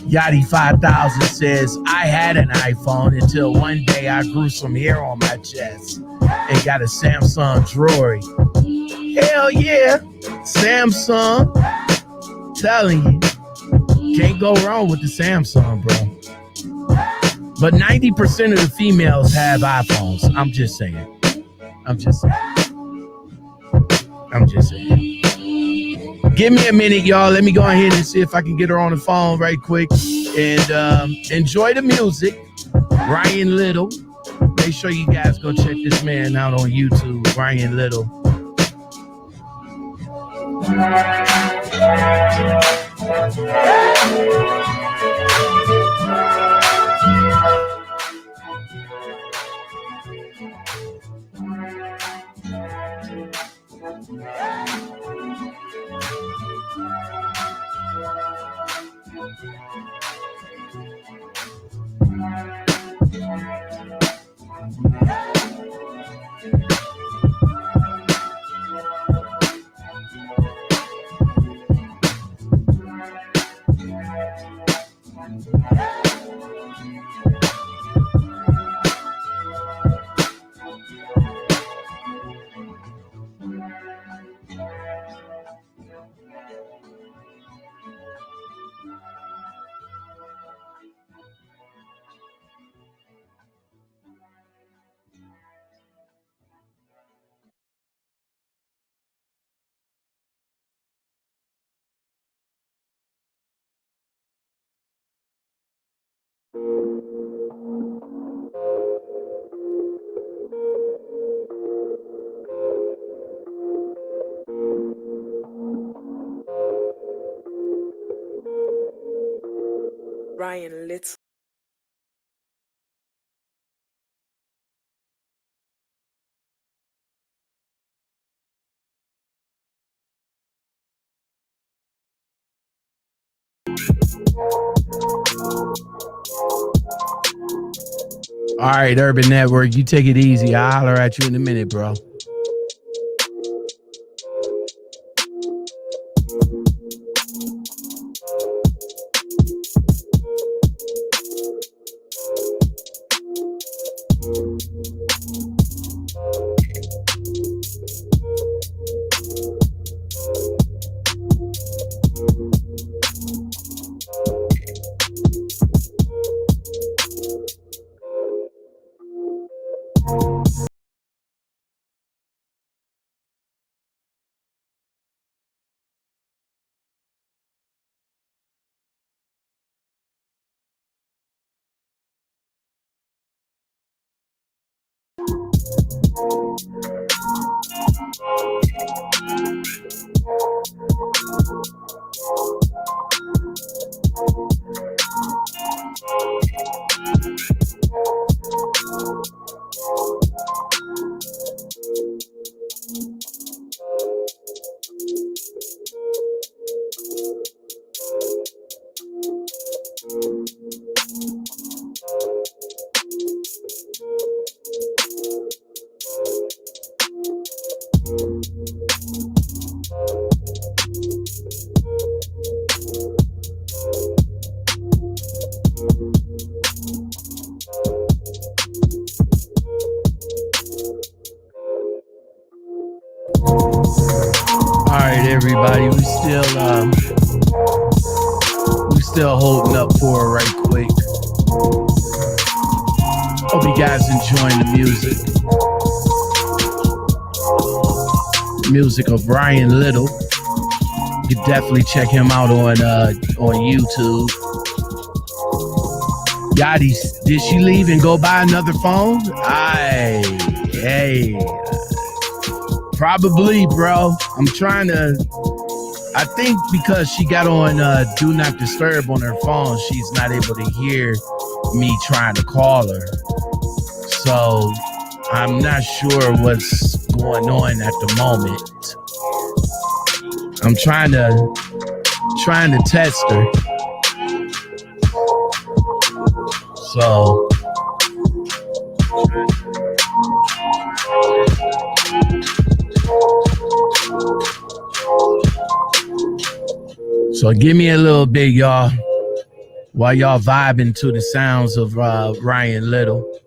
Yachty 5000 says, I had an iPhone until one day I grew some hair on my chest and got a Samsung Droid. Hell yeah, Samsung. Telling you, can't go wrong with the Samsung, bro. But 90% of the females have iPhones. I'm just saying. Give me a minute, y'all. Let me go ahead and see if I can get her on the phone right quick. And enjoy the music. Ryan Little. Make sure you guys go check this man out on YouTube. Ryan Little. Ryan Little. All right, Urban Network, you take it easy. I'll holler at you in a minute, bro. Everybody, we still holding up for it right quick. Hope you guys enjoying the music of Ryan Little. You can definitely check him out on YouTube. Yachty, did she leave and go buy another phone? Probably, bro. I think because she got on Do Not Disturb on her phone, she's not able to hear me trying to call her. So I'm not sure what's going on at the moment. I'm trying to test her. So give me a little bit, y'all, while y'all vibing to the sounds of Ryan Little.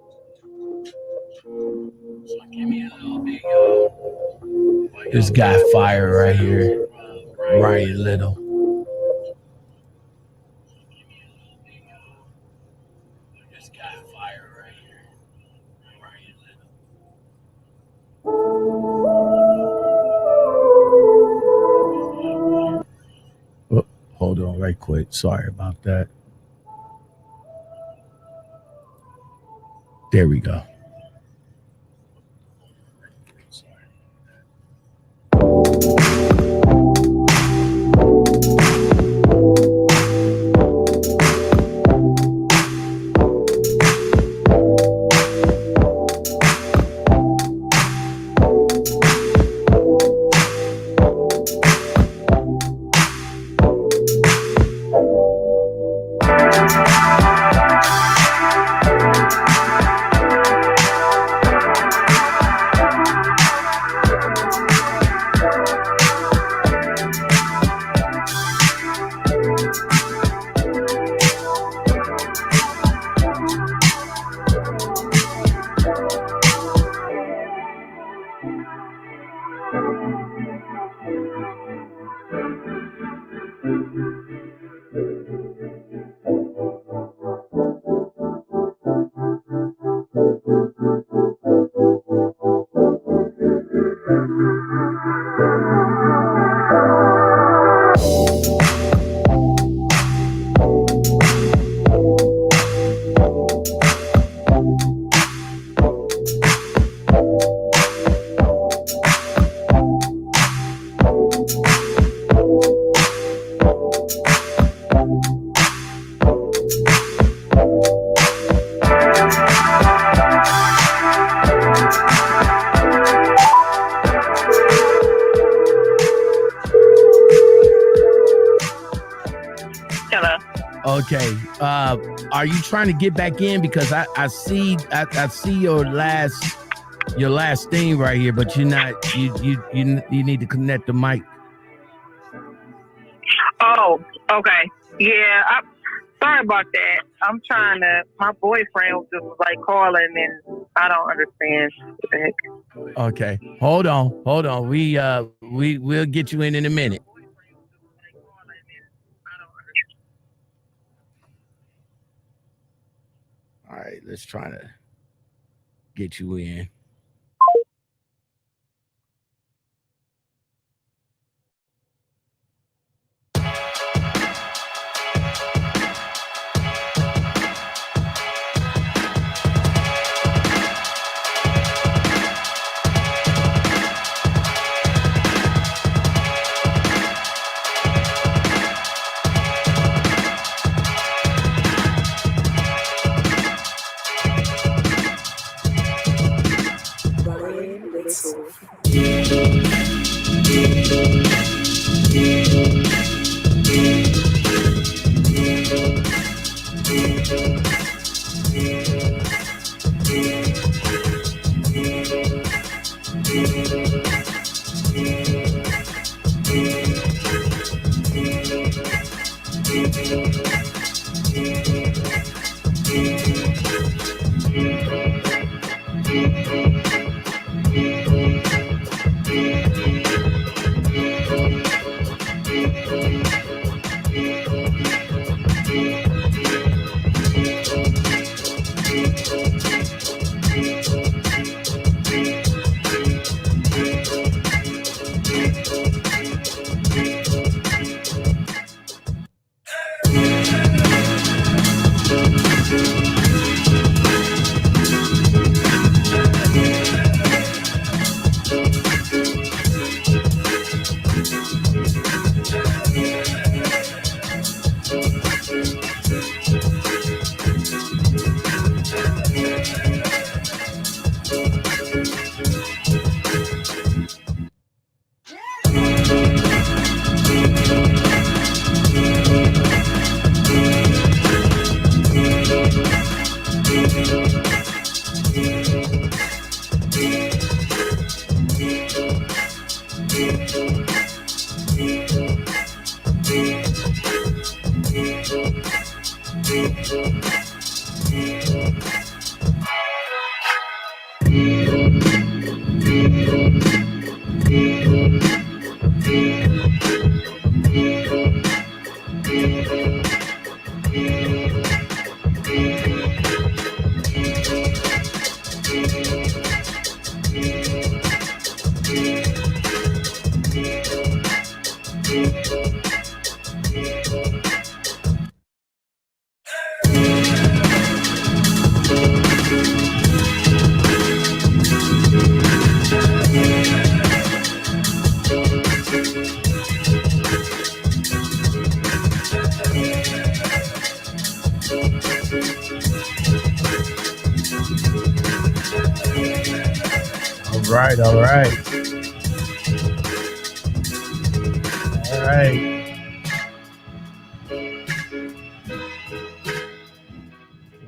This guy fire right here, Ryan Little. Hold on right quick. Sorry about that. There we go. Okay. Are you trying to get back in? Because I see your last thing right here, but you're not. You need to connect the mic. Oh, okay. Yeah, sorry about that. I'm trying to. My boyfriend was just like calling, and I don't understand what the heck. Okay, hold on. We'll get you in a minute. All right, let's try to get you in.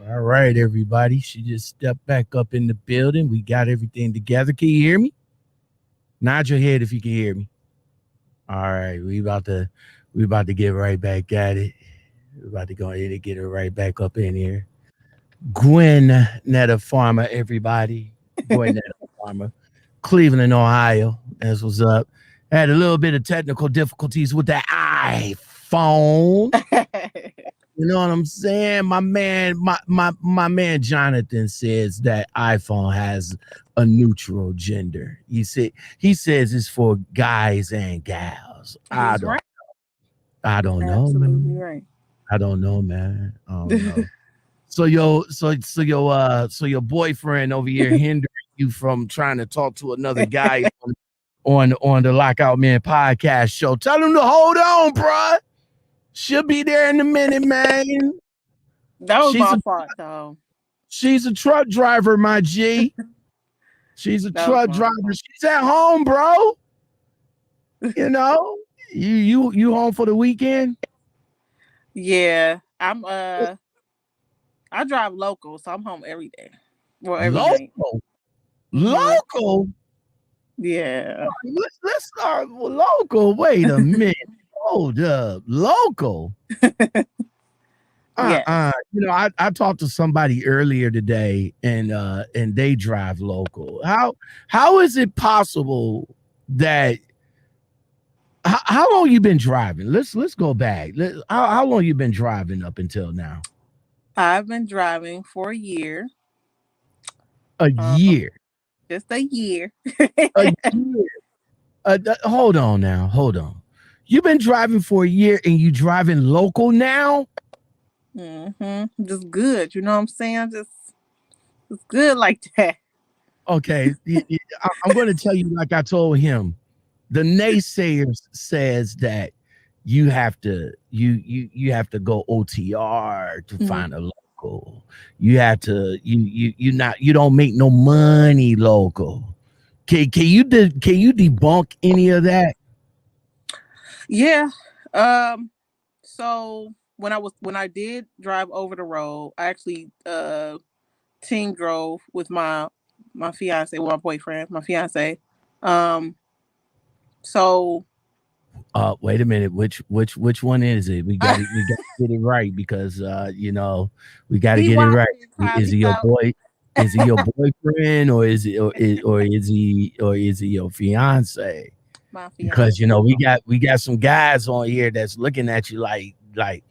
All right, everybody. She just stepped back up in the building. We got everything together. Can you hear me? Nod your head if you can hear me. All right, we about to get right back at it. We're about to go ahead and get her right back up in here. Gwenetta Farmer, everybody. Gwenetta Farmer, Cleveland, Ohio. That's what's up. Had a little bit of technical difficulties with that iPhone. You know what I'm saying? My man Jonathan says that iPhone has a neutral gender. He says it's for guys and gals. I don't know, man. Right. I don't know, man. I don't know. So your boyfriend over here hindering you from trying to talk to another guy on the Lockoutmen podcast show. Tell him to hold on, bruh. She'll be there in a minute, man. That was my fault, though. She's a truck driver, my G. She's a truck driver. She's at home, bro. You know, you home for the weekend? Yeah, I drive local, so I'm home every day. Well, every night. Local? Yeah. Let's start with local. Wait a minute. Hold up. Local. Yeah. I talked to somebody earlier today and they drive local. How is it possible that how long you been driving? Let's go back. How long you been driving up until now? I've been driving for a year. A year. Just a year. A year. Hold on now. Hold on. You've been driving for a year and you driving local now? Just good. You know what I'm saying? Just good like that. Okay. I'm going to tell you like I told him. The naysayers says that you have to go OTR to find a local. You have to you don't make no money local. Can you debunk any of that? Yeah. So when I did drive over the road, I actually team drove with my fiance, my boyfriend, my fiance. So Wait a minute, which one is it? We got to get it right because we got to get it right. Is he your boy? Is he your boyfriend or is he your fiance? My fiance. Because we got some guys on here that's looking at you like I'm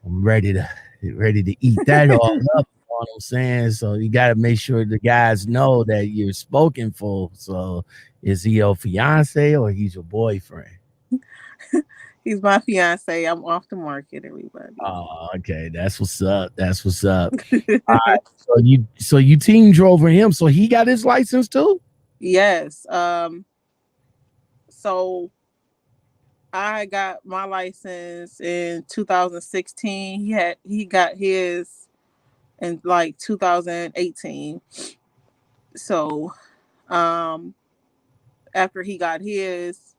ready to eat that all up. You know what I'm saying? So you got to make sure the guys know that you're spoken for. So is he your fiance or he's your boyfriend? He's my fiance. I'm off the market, everybody. Oh, okay. That's what's up. All right. So you team drove for him. So he got his license too? Yes. So I got my license in 2016. He got his in like 2018. So after he got his,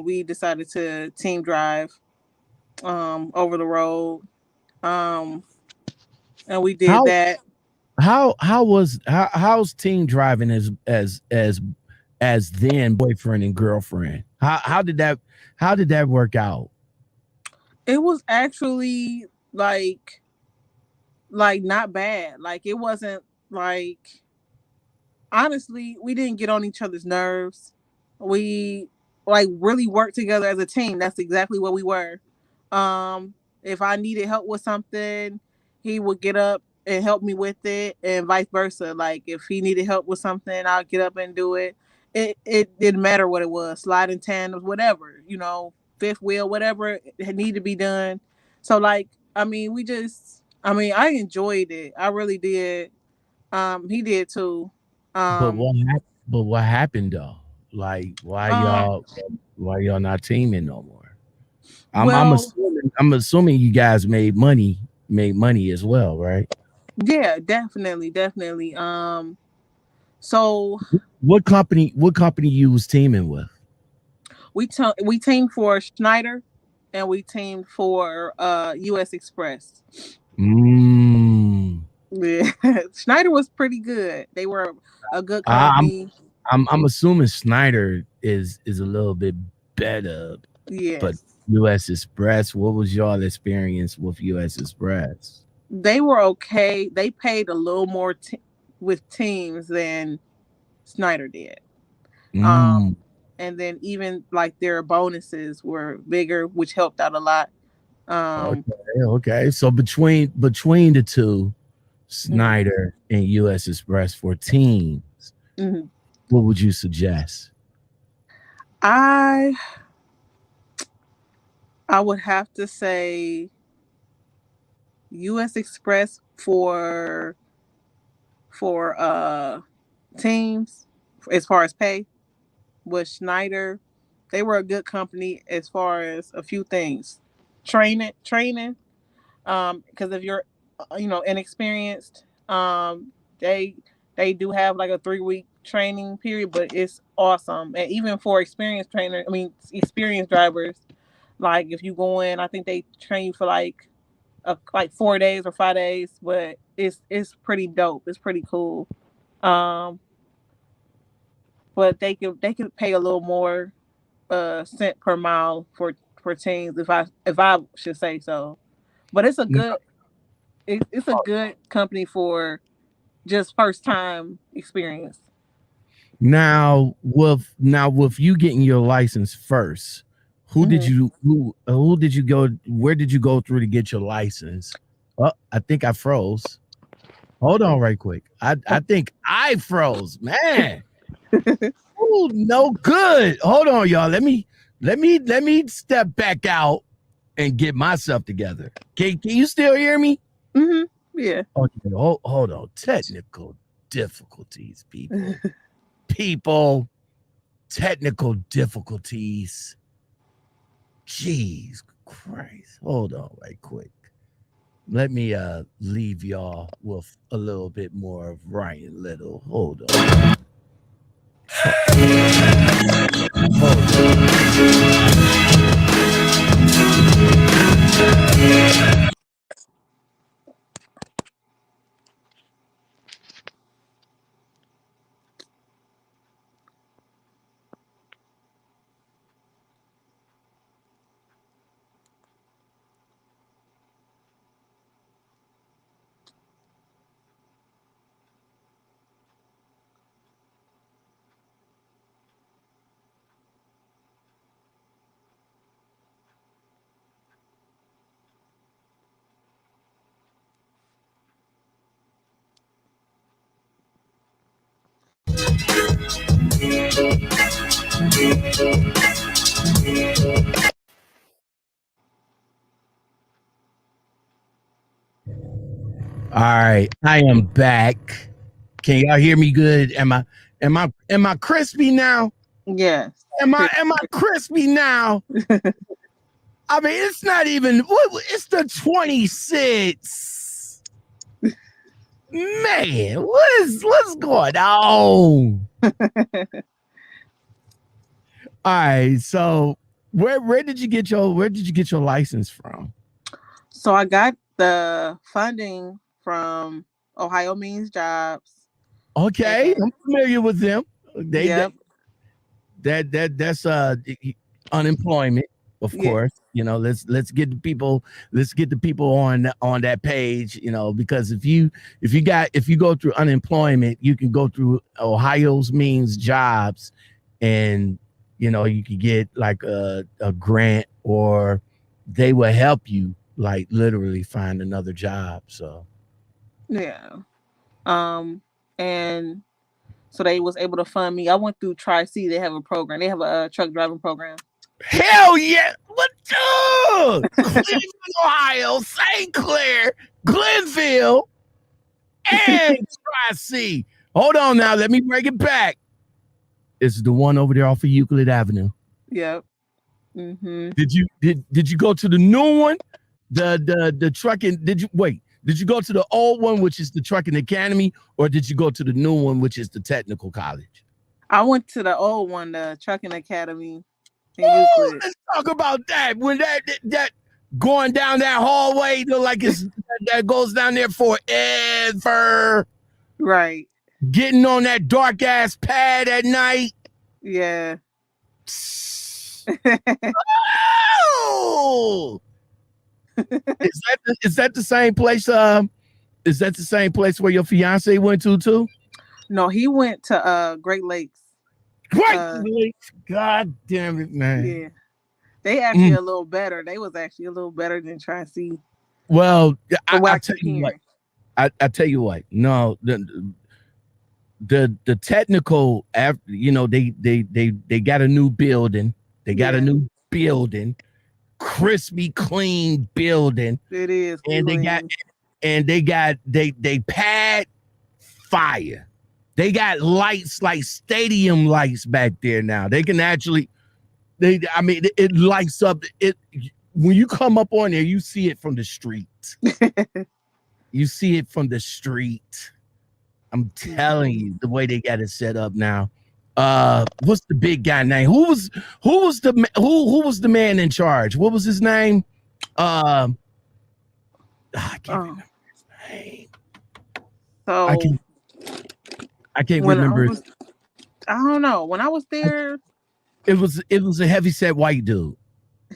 we decided to team drive over the road. And we did that. How's team driving as then boyfriend and girlfriend? How did that work out? It was actually like not bad. Like it wasn't like, honestly, we didn't get on each other's nerves. We like really worked together as a team. That's exactly what we were. If I needed help with something, he would get up and help me with it, and vice versa. Like if he needed help with something, I'll get up and do it. It didn't matter what it was, sliding tandems, whatever, fifth wheel, whatever it needed to be done. So like, I I enjoyed it. I really did. He did too. But what happened though? Like why y'all not teaming no more? I'm assuming you guys made money as well, right? Yeah, definitely. So what company you was teaming with? We teamed for Schneider and we teamed for US Express. Yeah. Schneider was pretty good. They were a good company. I'm assuming Schneider is a little bit better. Yes. But US Express, what was y'all experience with US Express? They were okay. They paid a little more with teams than Schneider did. And then even like their bonuses were bigger, which helped out a lot. Okay. So between the two, Schneider and US Express for teams, what would you suggest? I would have to say US Express for teams as far as pay. With Schneider, they were a good company as far as a few things. Training. Because if you're inexperienced, they do have like a 3-week training period, but it's awesome. And even for experienced drivers, like if you go in, I think they train you for like like 4 days or 5 days, but it's pretty dope. It's pretty cool. But they could pay a little more cent per mile for teens if I should say so. But it's a good it's a good company for just first time experience. Now with you getting your license first, who did you go, where did you go through to get your license? Oh, I think I froze. Hold on right quick. I think I froze, man. Ooh, no good. Hold on, y'all. Let me step back out and get myself together. Can you still hear me? Mm-hmm. Yeah. Okay, hold on. Technical difficulties, people. Technical difficulties. Jeez Christ. Hold on right quick. Let me leave y'all with a little bit more of Ryan Little. Hold on. All right, I am back. Can y'all hear me good? Am I crispy now? Yes. Am I crispy now? I mean, it's not even. It's the 26th. Man, what's going on? All right, so where did you get your license from? So I got the funding from Ohio Means Jobs. Okay, I'm familiar with them. Yep. That's unemployment, of course. You know, let's get the people on that page, you know, because if you go through unemployment, you can go through Ohio's Means Jobs, and you know, you could get like a grant, or they will help you like literally find another job. So yeah. And so they was able to fund me. I went through Tri-C. They have a program. They have a truck driving program. Hell yeah! What Cleveland, Ohio, St. Clair, Glenville, and Tri-C. Hold on now. Let me break it back. It's the one over there off of Euclid Avenue. Yep. Mm-hmm. Did you go to the new one? The trucking? Did you go to the old one, which is the Trucking Academy, or did you go to the new one, which is the Technical College? I went to the old one, the Trucking Academy. Ooh, let's talk about that. When that going down that hallway, look like it's that goes down there forever. Right. Getting on that dark ass pad at night. Yeah. Oh! Is that the same place? Is that the same place where your fiance went to too? No, he went to Great Lakes. Great Lakes. God damn it, man. Yeah. They actually a little better. They was actually a little better than Tri-C. Well, I tell you what. I tell you what. No, the technical, you know, they got a new building. They got a new building. Crispy clean building. It is. And they pad fire. They got lights like stadium lights back there now. They can actually it lights up. It when you come up on there, you see it from the street. You see it from the street. I'm telling you, the way they got it set up now. What's the big guy name? Who was the man in charge? What was his name? I can't remember his name. So I can't remember. I don't know. When I was there, it was a heavyset white dude.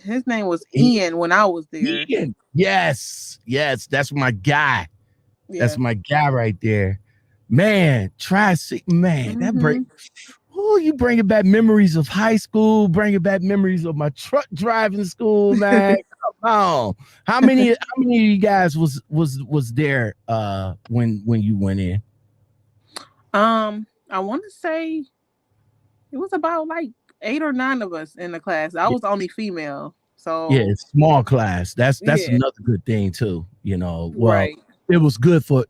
His name was Ian when I was there. Ian. Yes, that's my guy. Yeah. That's my guy right there. Man, that bring you bringing back memories of high school, bringing back memories of my truck driving school, man. Come on. How many of you guys was there when you went in? I want to say it was about like 8 or 9 of us in the class. I was only female. So yeah, small class. That's another good thing too, you know. Well, right. It was good for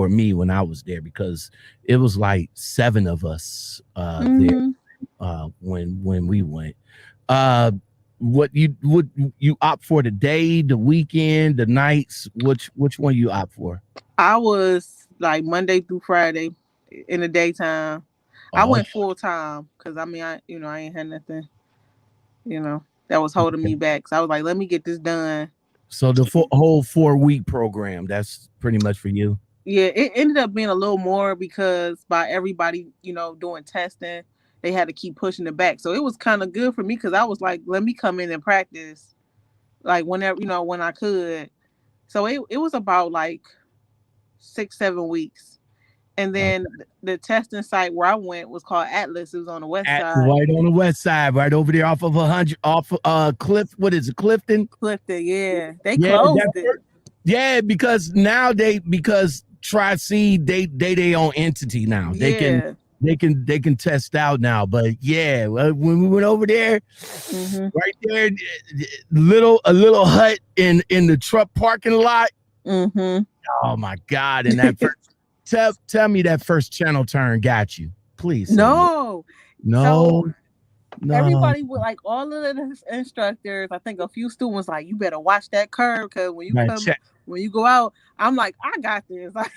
me when I was there because it was like 7 of us there when we went. What you opt for, the day, the weekend, the nights? Which one you opt for? I was like Monday through Friday in the daytime. I went full time because I mean I ain't had nothing, that was holding me back. So I was like, let me get this done. So the whole 4-week program, that's pretty much for you? Yeah, it ended up being a little more because by everybody, doing testing, they had to keep pushing it back. So it was kind of good for me because I was like, let me come in and practice like whenever, when I could. So it was about like 6-7 weeks. And then the testing site where I went was called Atlas. It was on the west side. Right on the west side, right over there off of 100, off Cliff. What is it, Clifton? Clifton, yeah. They closed it. Yeah, because now because Tri-Seed, they own entity now. They can test out now. But yeah, when we went over there, right there, a little hut in the truck parking lot. Oh my God! And that first. Tell me that first channel turn got you, please. No. So everybody with like all of the instructors, I think a few students like, you better watch that curve because when you go out, I'm like, I got this. I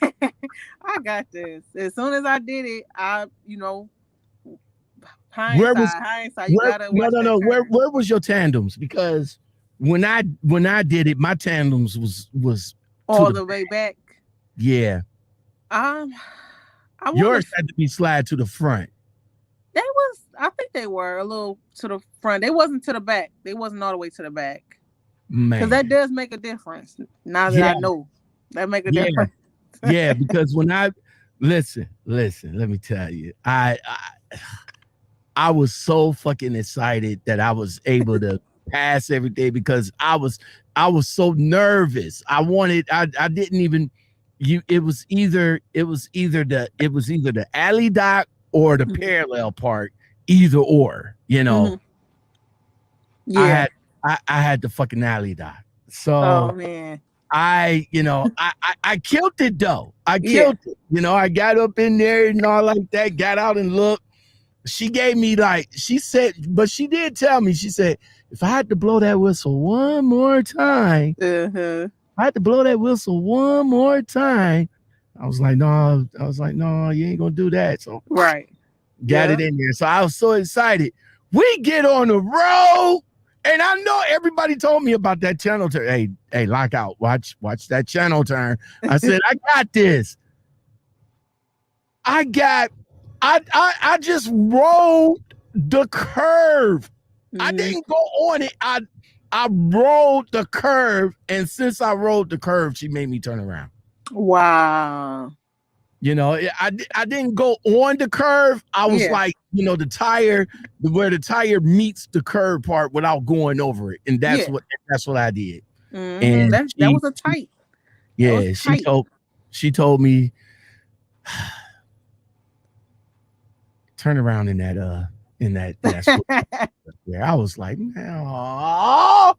got this. As soon as I did it, hindsight, you gotta watch that curve. Where was your tandems? Because when I did it, my tandems was all the way back. Yeah. Yours had to be slide to the front. I think they were a little to the front. They wasn't to the back. They wasn't all the way to the back. Because that does make a difference. Now that I know, that make a difference. Yeah, because when listen, let me tell you, I was so fucking excited that I was able to pass everything because I was so nervous. I didn't even. It was either the alley dock or the parallel part, either or, Yeah. I had the fucking alley dock. So oh man. I killed it though. I killed it. I got up in there and all like that, got out and looked. She gave me she said, but she did tell me, she said, if I had to blow that whistle one more time, I had to blow that whistle one more time. I was like, no, you ain't gonna do that. So got it in there. So I was so excited. We get on the road, and I know everybody told me about that channel turn. Hey, Lockout, watch that channel turn. I said, I got this. I just rolled the curve. I didn't go on it. I rolled the curve, and since I rolled the curve, she made me turn around. Wow. I didn't go on the curve. I was like, the tire, where the tire meets the curve part without going over it. And that's what I did. And that was a tight. Yeah, she told me turn around in that yeah, I was like, oh,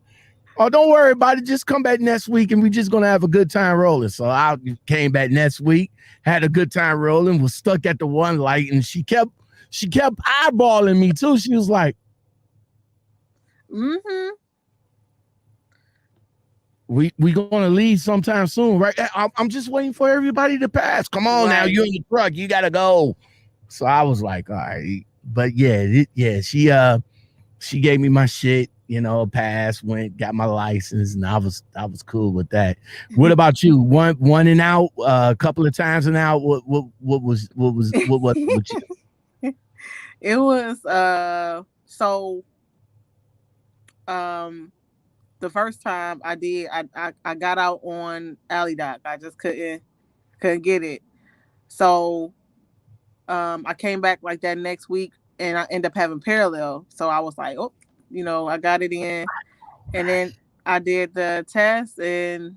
don't worry about it. Just come back next week and we're just gonna have a good time rolling. So I came back next week, had a good time rolling, was stuck at the one light, and she kept eyeballing me too. She was like, we gonna leave sometime soon, right? I'm just waiting for everybody to pass. Come on now, you're in the truck, you gotta go. So I was like, all right. But she gave me my shit. passed, went, got my license, and I was cool with that. What about you? One and out, a couple of times and out. What was it with you? It was so the first time I did, I got out on Alley Doc. I just couldn't get it. So I came back like that next week and I ended up having parallel. So I was like, oh, I got it in. And then I did the test and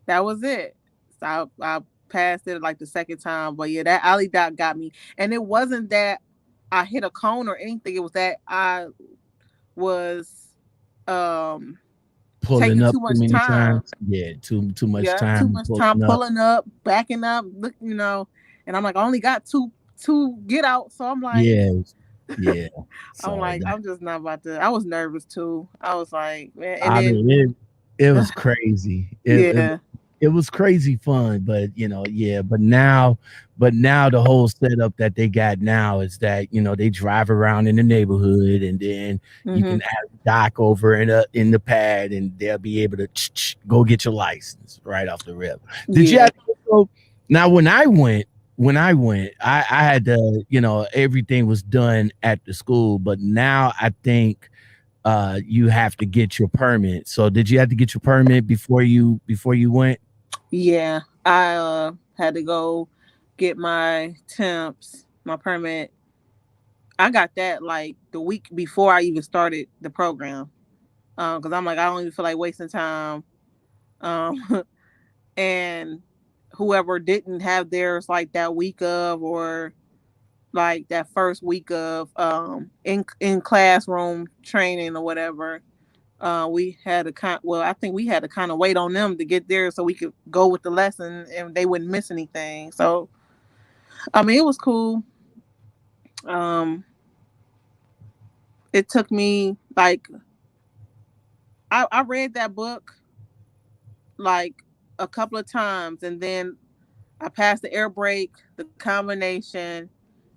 that was it. So I passed it like the second time. But yeah, that Alley Doc got me. And it wasn't that I hit a cone or anything. It was that I was pulling taking up too much too many time. times. Yeah, too much time. Too much time pulling up, backing up, look, and I'm like, I only got two get out. So I'm like, yeah. I'm like, I'm just not about to. I was nervous too. I was like, man, and I then mean, it was crazy. It was crazy fun, but but now the whole setup that they got now is that they drive around in the neighborhood and then you can have Doc over in the pad and they'll be able to go get your license right off the rip. Did you have to go? Now when I went, I had to, everything was done at the school, but now I think you have to get your permit. So did you have to get your permit before you went? Yeah, I had to go get my temps, my permit. I got that like the week before I even started the program. Because I'm like, I don't even feel like wasting time. And whoever didn't have theirs like that week of or like that first week of in classroom training or whatever, we had to I think we had to kind of wait on them to get there so we could go with the lesson and they wouldn't miss anything. So I mean, it was cool. It took me like I read that book like a couple of times and then I passed the air brake, the combination,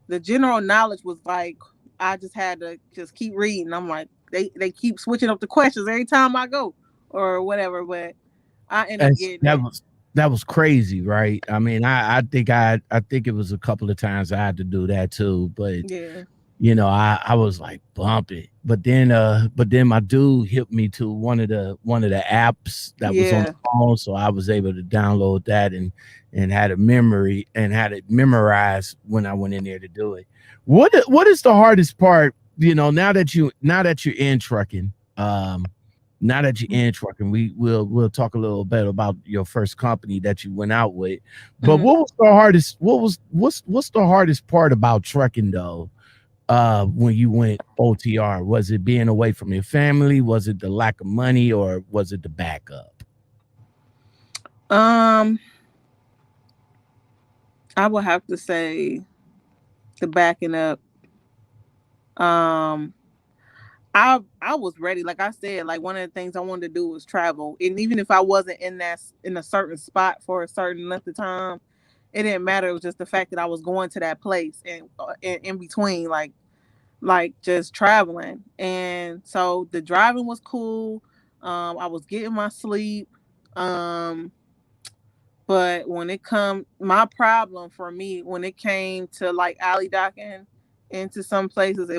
the general knowledge was like I just had to just keep reading. I'm like they keep switching up the questions every time I go or whatever, but I ended up getting that was crazy, right? I mean, I think it was a couple of times I had to do that too, but I was like bumping. But then my dude hit me to one of the apps that was on the phone, so I was able to download that and had a memory and had it memorized when I went in there to do it. What is the hardest part? Now that you're in trucking, we'll talk a little bit about your first company that you went out with. But what was the hardest? What's the hardest part about trucking though? When you went OTR, was it being away from your family? Was it the lack of money, or was it the backup? I would have to say the backing up. I was ready. Like I said, like one of the things I wanted to do was travel. And even if I wasn't in a certain spot for a certain length of time, it didn't matter. It was just the fact that I was going to that place and in between, like just traveling. And so the driving was cool. I was getting my sleep. But when my problem for me, when it came to like alley docking into some places, it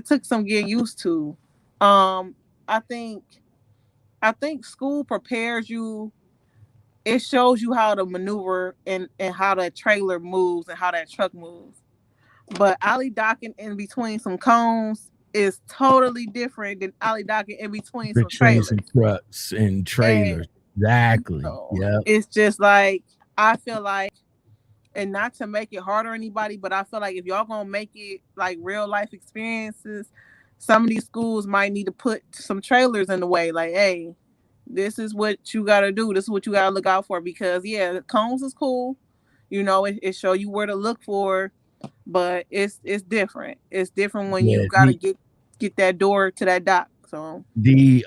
took some getting used to. I think school prepares you. It shows you how to maneuver and how that trailer moves and how that truck moves. But alley docking in between some cones is totally different than alley docking in between some trailers. And trucks and trailers. Exactly. Yeah. It's just like, I feel like, and not to make it hard on anybody, but I feel like if y'all gonna make it like real life experiences, some of these schools might need to put some trailers in the way. Like, hey, this is what you gotta do. This is what you gotta look out for. Because the cones is cool. It show you where to look for, but it's different. It's different when you gotta get that door to that dock. So US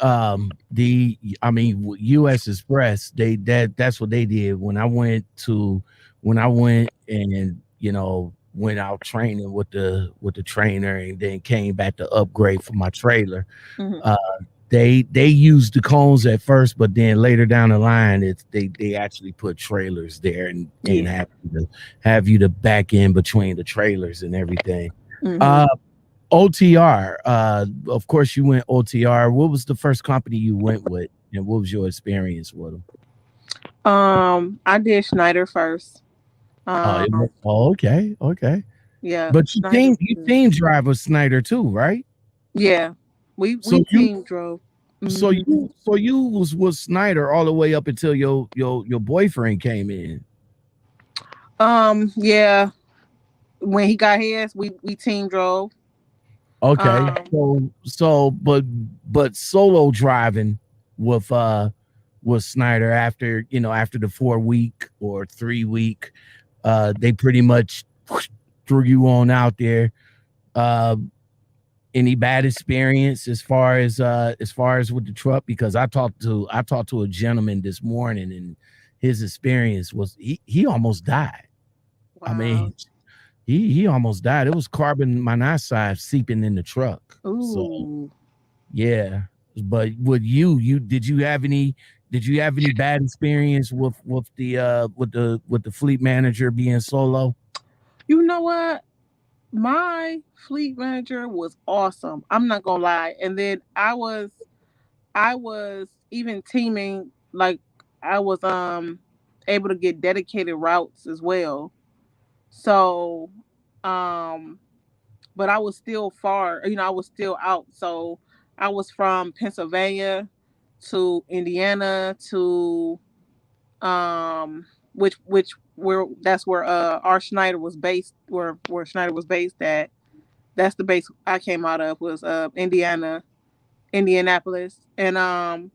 Express, that's what they did when I went and went out training with the trainer, and then came back to upgrade for my trailer. Mhm. They used the cones at first, but then later down the line, they actually put trailers there and Yeah. have you to back in between the trailers and everything. Mhm. OTR. Of course, you went OTR. What was the first company you went with, and what was your experience with them? I did Schneider first. Um, Okay, okay. yeah, But Schneider. you team drive with Snyder too, right? Yeah, we So you team drove. Mhm. so you was with Snyder all the way up until your boyfriend came in. Yeah, when he got his, we team drove. Okay. Um, But solo driving with Snyder after after the 4 week or 3 week, they pretty much threw you on out there. Uh any bad experience as far as with the truck? Because I talked to a gentleman this morning, and his experience was he almost died. I wow. mean, he almost died. It was carbon monoxide seeping in the truck. So Ooh. yeah. But with you did you have any bad experience with the fleet manager being solo? You know what? My fleet manager was awesome. I'm not gonna lie. And then I was even teaming, like I was able to get dedicated routes as well. So um but I was still far, I was still out. So I was from Pennsylvania to Indiana to which where that's where our Schneider was based, where Schneider was based at. That's the base I came out of, was Indianapolis. And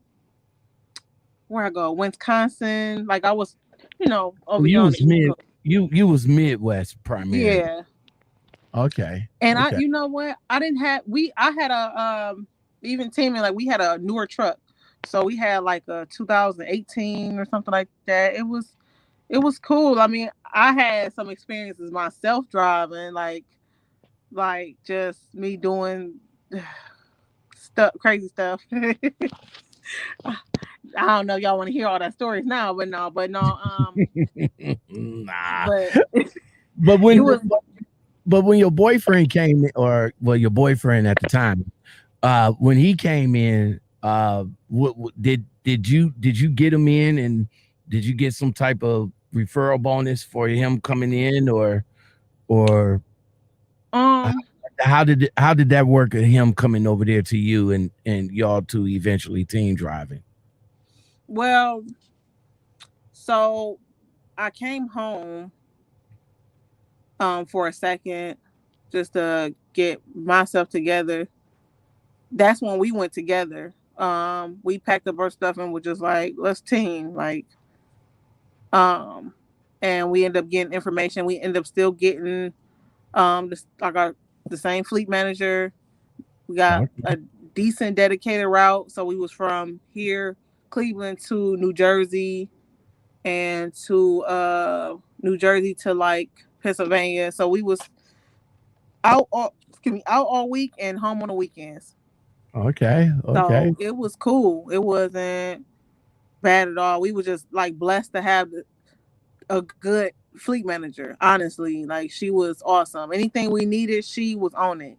where I go, Wisconsin. Like I was, over here You on was the East mid Coast. you was Midwest primarily. Yeah. Okay. And Okay. you know what? I didn't have we I had a even teaming, like we had a newer truck. So we had like a 2018 or something like that. It was cool. I mean, I had some experiences myself driving, like just me doing stuff, crazy stuff. I don't know if y'all want to hear all that stories now, but no, Nah. but But it when was. but when your boyfriend came in, or well, your boyfriend at the time, when he came in, what did you get him in, and did you get some type of referral bonus for him coming in, or h- um how did that work at him coming over there to you, and y'all two eventually team driving? well, so I came home for a second just to get myself together. That's when we went together. We packed up our stuff and were just like, let's team, um and we ended up getting information. We ended up still getting the same fleet manager. We got Okay. a decent dedicated route. So we was from here, Cleveland to New Jersey, and to New Jersey to like Pennsylvania. So we was out all week and home on the weekends. Okay. So Okay. it was cool. It wasn't bad at all. We were just like blessed to have a good fleet manager. Honestly, like she was awesome. Anything we needed, she was on it.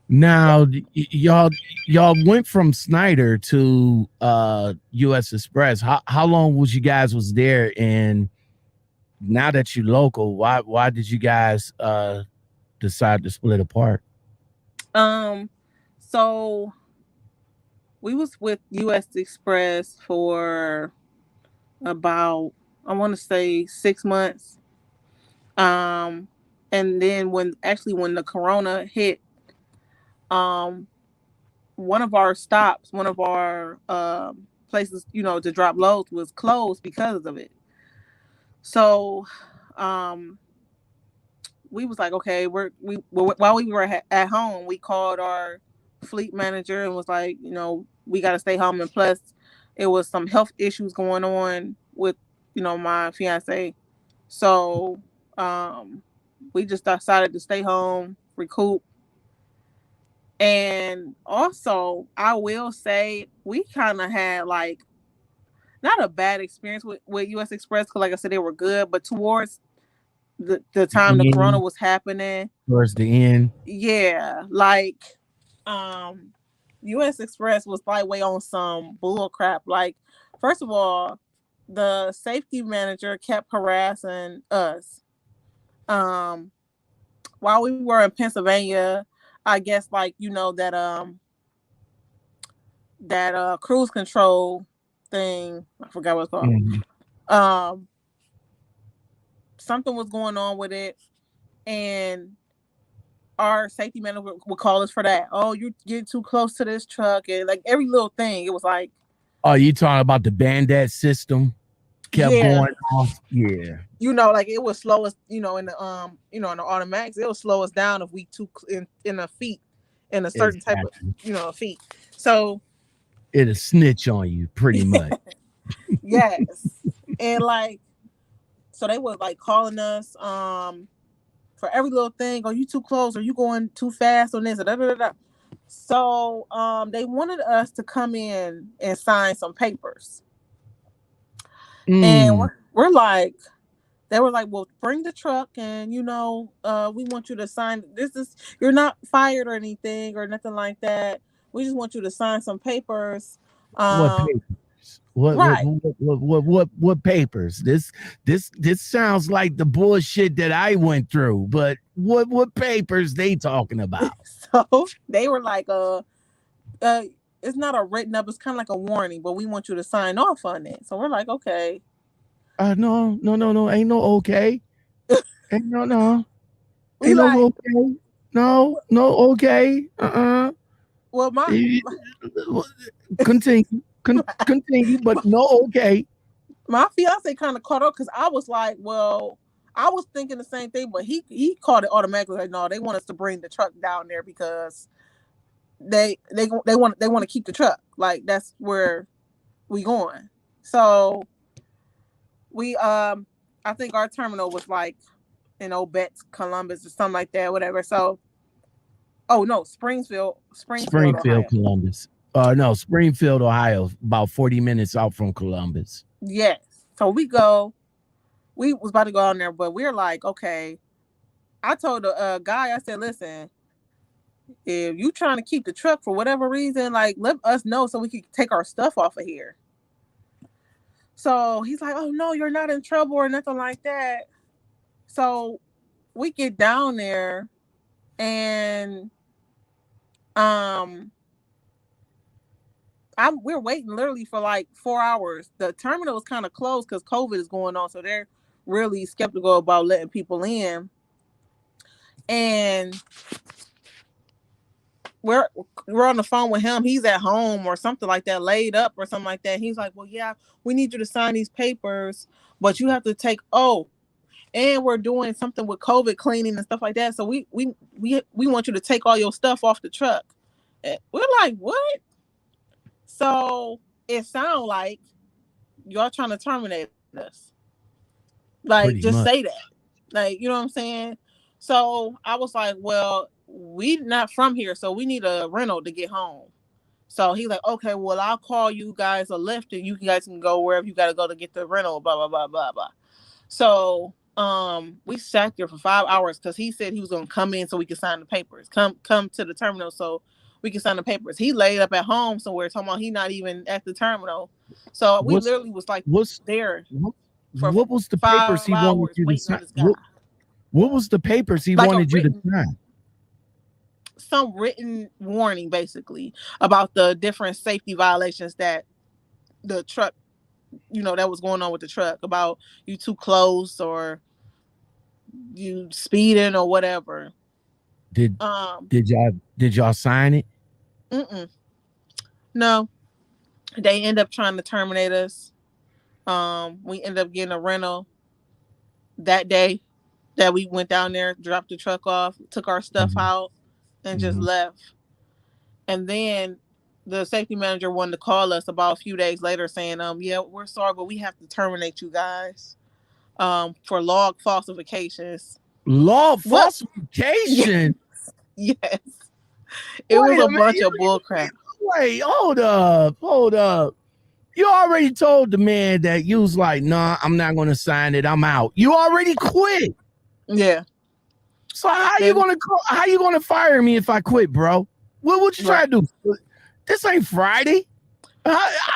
Now, y'all went from Snyder to US Express. How long was you guys was there, and now that you local, why did you guys decide to split apart? Um, so we was with U.S. Express for about, I want to say, 6 months. Um, and then when the Corona hit, um, one of our places, to drop loads was closed because of it. So, um, we was like, okay, while we were at home, we called our fleet manager and was like, we got to stay home. And plus, it was some health issues going on with, my fiance. So, um, we just decided to stay home, recoup. And also, I will say we kind of had like not a bad experience with US Express because, like I said, they were good. But towards the time the corona was happening, towards the end, yeah, like US Express was lightweight on some bull crap. Like, first of all, the safety manager kept harassing us. While we were in Pennsylvania, I guess like that cruise control thing, I forgot what it's called. Mm-hmm. Something was going on with it, and our safety manager would call us for that. Oh, you get too close to this truck, and like every little thing, it was like, oh, you talking about the Bandit system kept going off? Yeah, like it would slow us, in the in the automatics, it would slow us down if we too in a feet in a certain type of feet. So it'll snitch on you pretty much. Yes. And like, so they were like calling us for every little thing. Oh, you too close, or you going too fast on this, So they wanted us to come in and sign some papers. And we're like, they were like, well, bring the truck, and we want you to sign. You're not fired or anything or nothing like that. We just want you to sign some papers. What papers? What papers? This sounds like the bullshit that I went through. But what papers they talking about? So they were like, it's not a written up. It's kind of like a warning, but we want you to sign off on it. So we're like, okay. No, ain't no okay. Ain't no. Ain't like, no okay. No, okay. Well, continue, but no okay. My fiance kind of caught up because I was like, well, I was thinking the same thing, but he caught it automatically. Like, no, they want us to bring the truck down there because they want to keep the truck. Like, that's where we going. So we I think our terminal was like in Obetz, Columbus, or something like that, whatever. So Springfield, Columbus. No, Springfield, Ohio, about 40 minutes out from Columbus. Yes. So we was about to go on there, but we're like, okay. I told the guy, I said, listen, if you trying to keep the truck for whatever reason, like, let us know so we can take our stuff off of here. So he's like, oh no, you're not in trouble or nothing like that. So we get down there, and we're waiting literally for like 4 hours. The terminal was kind of closed because COVID is going on, so they're really skeptical about letting people in. And we're on the phone with him. He's at home or something like that, laid up or something like that. He's like, well, yeah, we need you to sign these papers, but you have to take and we're doing something with COVID cleaning and stuff like that. So we want you to take all your stuff off the truck. We're like, what? So it sounds like y'all trying to terminate us. Like, pretty just much. Say that. Like, you know what I'm saying? So I was like, well, we not from here, so we need a rental to get home. So he's like, okay, well, I'll call you guys a Lyft, and you guys can go wherever you got to go to get the rental, blah, blah, blah, blah, blah. So we sat there for 5 hours because he said he was going to come in so we could sign the papers. Come to the terminal so we can sign the papers. He laid up at home somewhere talking about he not even at the terminal. So we literally was like there. What was the papers he wanted you to sign? What was the papers he wanted you to sign? Some written warning, basically, about the different safety violations that the truck, that was going on with the truck, about you too close or you speeding or whatever. Did y'all sign it? No. They end up trying to terminate us. We ended up getting a rental that day that we went down there, dropped the truck off, took our stuff out, and just left. And then the safety manager wanted to call us about a few days later saying, yeah, we're sorry, but we have to terminate you guys for log falsifications. Law What? falsification. Yes. It was a bunch of bull crap. Wait, hold up. You already told the man that you was like, nah, I'm not gonna sign it. I'm out. You already quit. Yeah. So how you gonna fire me if I quit, bro? What you trying to do? This ain't Friday. How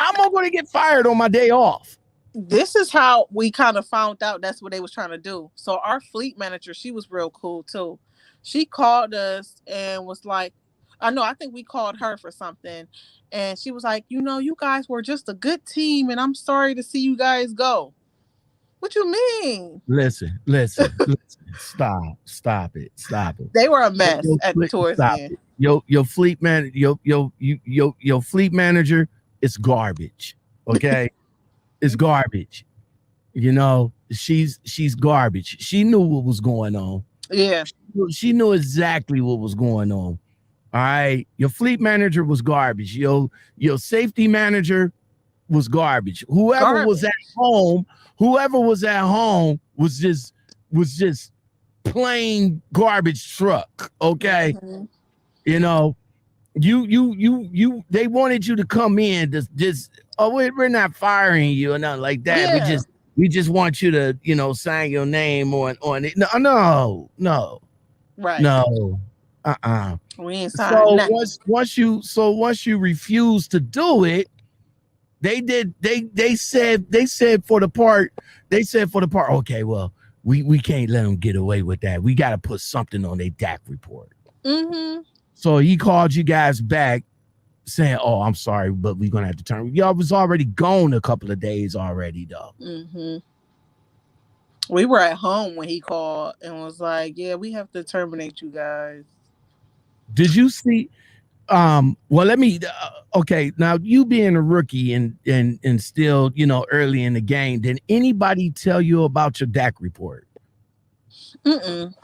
am I gonna get fired on my day off? This is how we kind of found out that's what they was trying to do. So our fleet manager, she was real cool too. She called us and was like, I think we called her for something. And she was like, you guys were just a good team and I'm sorry to see you guys go. What you mean? Listen. Stop it. They were a mess towards the end. Your fleet man, your fleet manager is garbage. Okay. It's garbage. She's garbage. She knew what was going on. Yeah. She knew exactly what was going on. All right. Your fleet manager was garbage. Your safety manager was garbage. Whoever was at home was just plain garbage truck. Okay. Mm-hmm. They wanted you to come in we're not firing you or nothing like that. Yeah. We just want you to, sign your name on it. No. Right. No. We ain't signed nothing. Once you refuse to do it, they said for the part, okay, well, we can't let them get away with that. We got to put something on their DAC report. Mm-hmm. So he called you guys back saying, oh, I'm sorry, but we're going to have to turn. Y'all was already gone a couple of days already, though. Mm-hmm. We were at home when he called and was like, yeah, we have to terminate you guys. Did you see? Well, let me. Okay, now you being a rookie and still, early in the game, did anybody tell you about your DAC report? Mm-mm.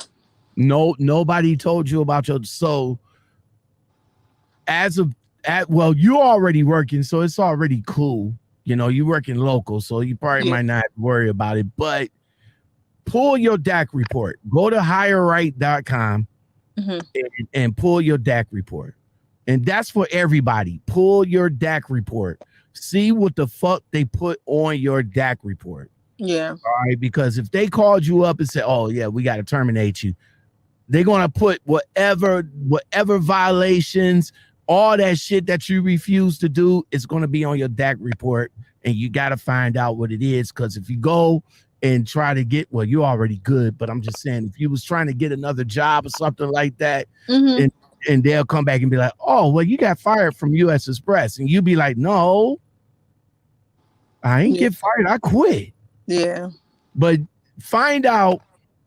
No, nobody told you about your. So, you're already working, so it's already cool. You're working local, so you probably might not worry about it. But pull your DAC report. Go to hireright.com and pull your DAC report. And that's for everybody. Pull your DAC report. See what the fuck they put on your DAC report. Yeah. All right. Because if they called you up and said, oh, yeah, we got to terminate you, they're going to put whatever violations, all that shit that you refuse to do is going to be on your DAC report. And you got to find out what it is. Because if you go and try to get, well, you're already good. But I'm just saying, if you was trying to get another job or something like that, and they'll come back and be like, oh, well, you got fired from U.S. Express. And you be like, no, I ain't get fired. I quit. Yeah. But find out,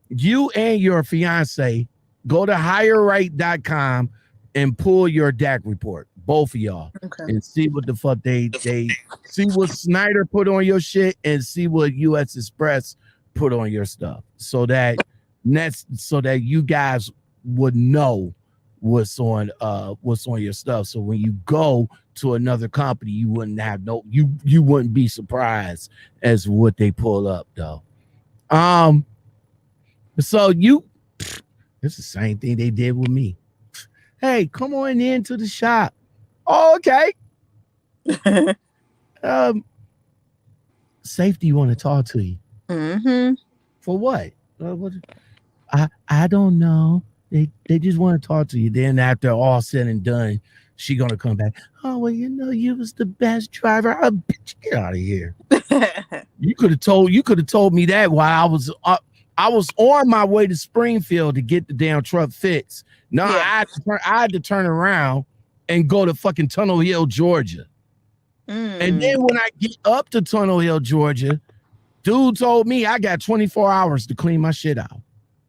you and your fiance, go to hireright.com and pull your DAC report. Both of y'all. Okay. And see what the fuck they see what Snyder put on your shit and see what U.S. Express put on your stuff. So that you guys would know what's on your stuff. So when you go to another company, you wouldn't have you wouldn't be surprised as what they pull up though. So it's the same thing they did with me. Hey, come on into the shop. Oh, okay. Safety want to talk to you. Mm-hmm. For what? I don't know. They just want to talk to you. Then after all said and done, she gonna come back. Oh well, you was the best driver. Bitch, get out of here. You could have told me that while I was on my way to Springfield to get the damn truck fixed. No, I had to turn around and go to fucking Tunnel Hill, Georgia. And then when I get up to Tunnel Hill, Georgia, dude told me I got 24 hours to clean my shit out.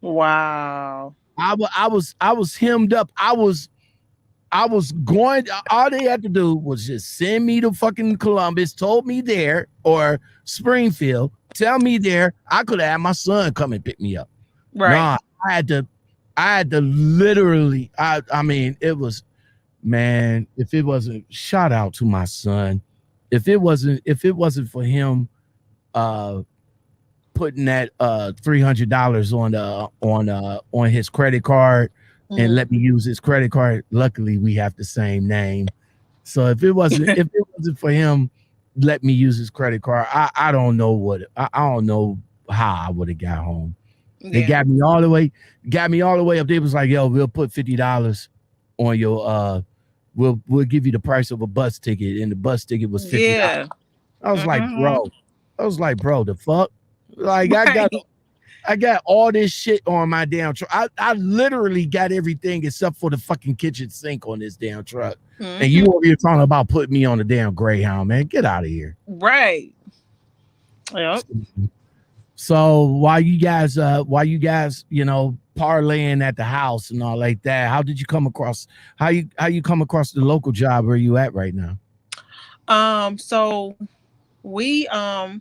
Wow. I was hemmed up. I was going. All they had to do was just send me to fucking Columbus, told me there, or Springfield, tell me there. I could have had my son come and pick me up. Right. Nah, I had to literally. I mean, it was, man. If it wasn't, shout out to my son. If it wasn't for him, putting that $300 on his credit card and let me use his credit card. Luckily, we have the same name. So if it wasn't for him, let me use his credit card, I don't know I don't know how I would have got home. They got me all the way up. They was like, yo, we'll put $50 on your we'll give you the price of a bus ticket, and the bus ticket was $50. Yeah. I was like, bro, the fuck? Like, I got all this shit on my damn truck. I literally got everything except for the fucking kitchen sink on this damn truck. And you over here talking about putting me on a damn Greyhound, man. Get out of here. Right. Yep. So while you guys, parlaying at the house and all like that, how did you come across how you come across the local job where you at right now? So we like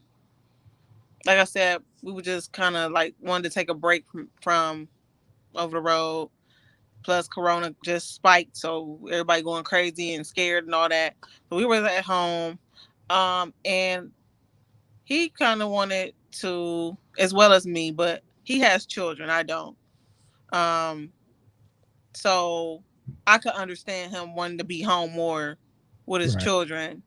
I said, we were just kind of like wanted to take a break from over the road. Plus Corona just spiked, so everybody going crazy and scared and all that. So we were at home. And he kind of wanted to, as well as me, but he has children. I don't. So I could understand him wanting to be home more with his children.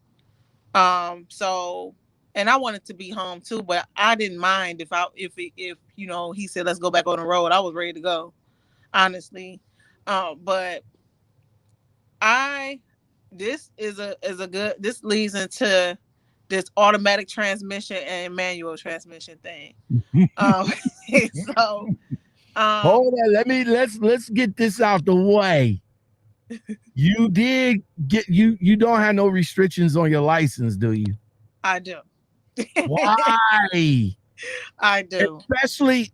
So, and I wanted to be home too, but I didn't mind if he said, let's go back on the road. I was ready to go, honestly. But this leads into this automatic transmission and manual transmission thing. So hold on, let's get this out the way. You did get you don't have no restrictions on your license, do you? I do. Why? I do. Especially,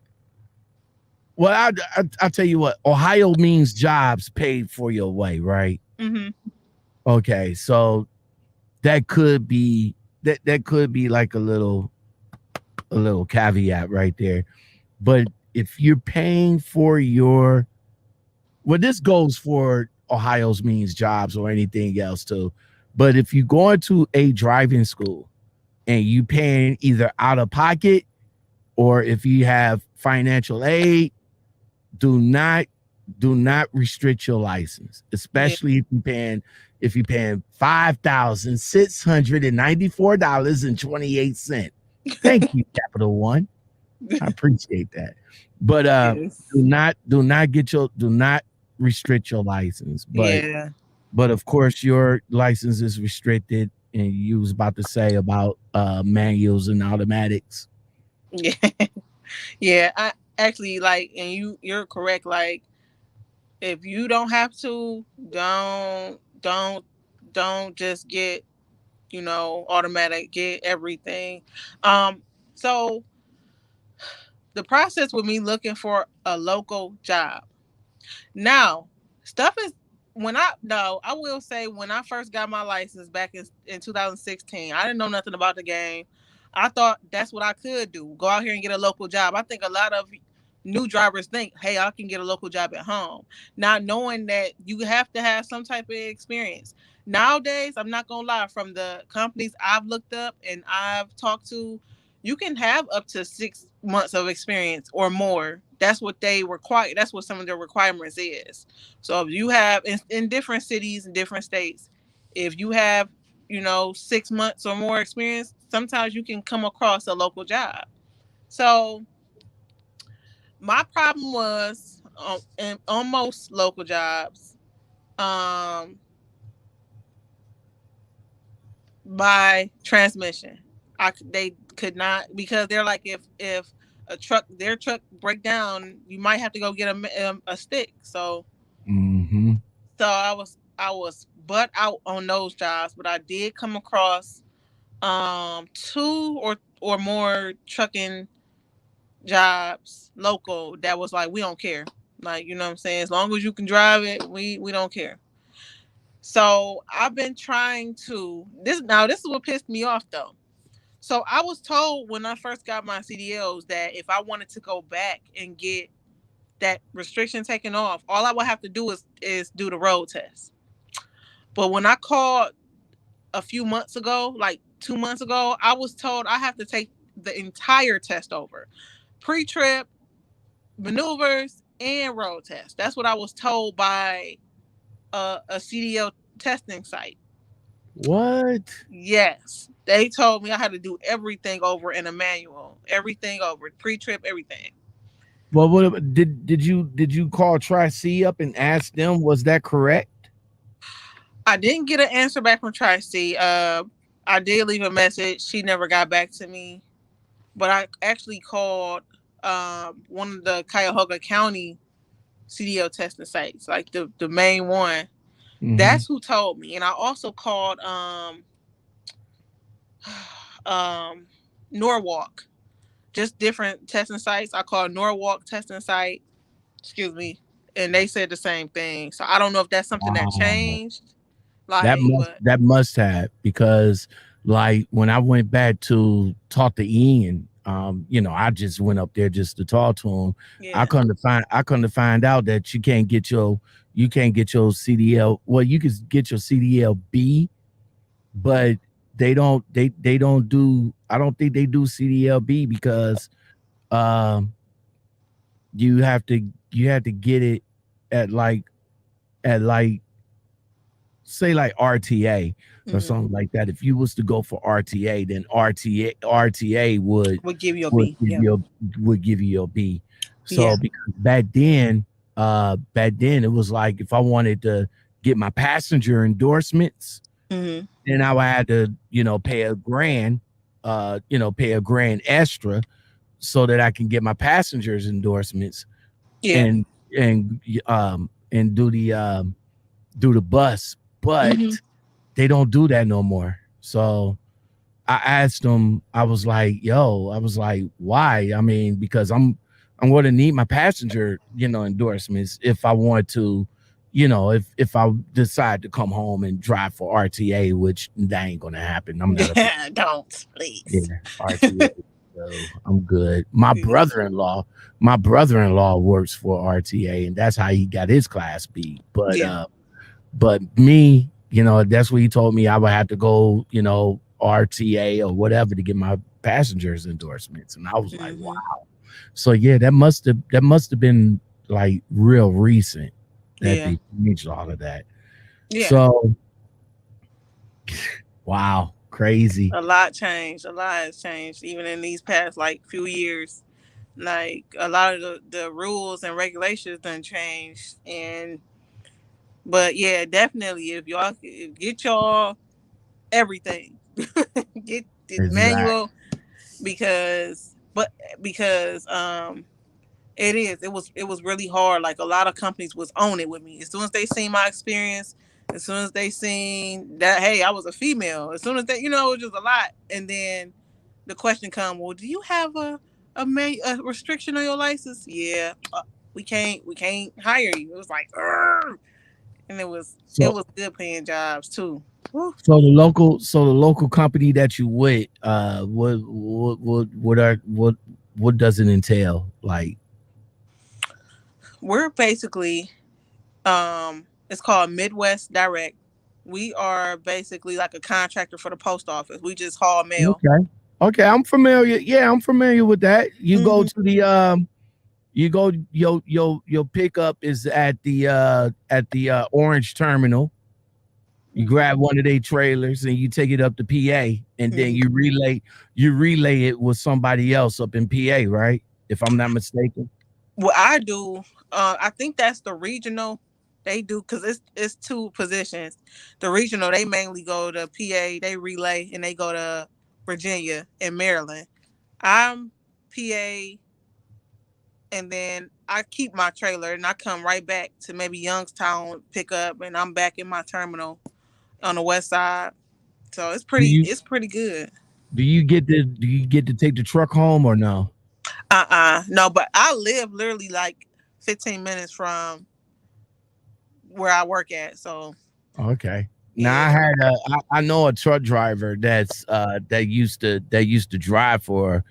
well, I'll tell you what, Ohio means jobs paid for your way, right? Mm-hmm. Okay, so that could be like a little caveat right there. But if you're paying for this goes for Ohio's means jobs or anything else too. But if you go into a driving school and you paying either out of pocket or if you have financial aid, do not restrict your license, especially if you're paying $5,694.28. Thank you, Capital One. I appreciate that. But do not restrict your license. But of course your license is restricted, and you was about to say about manuals and automatics. Yeah. I actually and you're correct. Like, if you don't have to, don't just get, automatic, get everything. So the process with me looking for a local job. Now, stuff is I will say when I first got my license back in 2016, I didn't know nothing about the game. I thought that's what I could do. Go out here and get a local job. I think a lot of new drivers think, hey, I can get a local job at home. Not knowing that you have to have some type of experience. Nowadays, I'm not going to lie, from the companies I've looked up and I've talked to, you can have up to 6 months of experience or more. That's what they require. That's what some of their requirements is. So if you have in different cities and different states, if you have, 6 months or more experience, sometimes you can come across a local job. So my problem was on most local jobs, by transmission. They could not, because they're like, if their truck break down, you might have to go get a stick. So, so I was butt out on those jobs, but I did come across 2 or more trucking jobs local that was like, we don't care. Like, you know what I'm saying? As long as you can drive it, we don't care. So I've been trying to this is what pissed me off though. So I was told when I first got my CDLs that if I wanted to go back and get that restriction taken off, all I would have to do is do the road test. But when I called a few months ago, like 2 months ago, I was told I have to take the entire test over, pre-trip, maneuvers, and road test. That's what I was told by a CDL testing site. What? Yes, they told me I had to do everything over in a manual, everything over, pre-trip, everything. Well, what did you call Tri-C up and ask them? Was that correct? I didn't get an answer back from Tri-C. I did leave a message. She never got back to me. But I actually called one of the Cuyahoga County CDL testing sites, like the main one. Mm-hmm. That's who told me. And I also called Norwalk, just different testing sites. I called Norwalk testing site, excuse me, and they said the same thing. So I don't know if that's something that changed. Like that must have, because like when I went back to talk to Ian, I just went up there just to talk to him. Yeah. I couldn't find out that you can't get your CDL. Well, you can get your CDL B, but they don't do, I don't think they do CDL B because you have to get it at like say like RTA or something like that. If you was to go for RTA, then RTA would give you a B. Would give you your B. So because back then it was like if I wanted to get my passenger endorsements, then I would have to pay $1,000 extra so that I can get my passengers endorsements and do the bus. But they don't do that no more. So I asked them, I was like, why? I mean, because I'm going to need my passenger, endorsements if I want to, if I decide to come home and drive for RTA, which that ain't going to happen. I'm not. Don't, please. Yeah, RTA. So I'm good. My brother-in-law works for RTA, and that's how he got his Class B. But me, that's what he told me. I would have to go, RTA or whatever to get my passengers endorsements. And I was like, wow. So yeah, that must have been like real recent that they changed all of that. Yeah. So wow, crazy. A lot has changed even in these past like few years. Like a lot of the rules and regulations done changed. But yeah, definitely if y'all get y'all everything, get the manual because it was really hard. Like a lot of companies was on it with me. As soon as they seen my experience, as soon as they seen that, hey, I was a female, as soon as they, it was just a lot. And then the question come, well, do you have a restriction on your license? Yeah, we can't hire you. It was like, and it was good paying jobs too. Woo. So the local company that you with, what does it entail? Like, we're basically, it's called Midwest Direct. We are basically like a contractor for the post office. We just haul mail. Okay, I'm familiar. Yeah, I'm familiar with that. You go to the your pickup is at the Orange Terminal. You grab one of their trailers and you take it up to PA, and then you relay it with somebody else up in PA, right? If I'm not mistaken. Well, I do. I think that's the regional. They do because it's two positions. The regional, they mainly go to PA, they relay, and they go to Virginia and Maryland. I'm PA, and then I keep my trailer and I come right back to maybe Youngstown pick up, and I'm back in my terminal on the west side. So it's pretty good. Do you get to take the truck home or no? No, but I live literally like 15 minutes from where I work at. So okay. Now I know a truck driver that used to drive for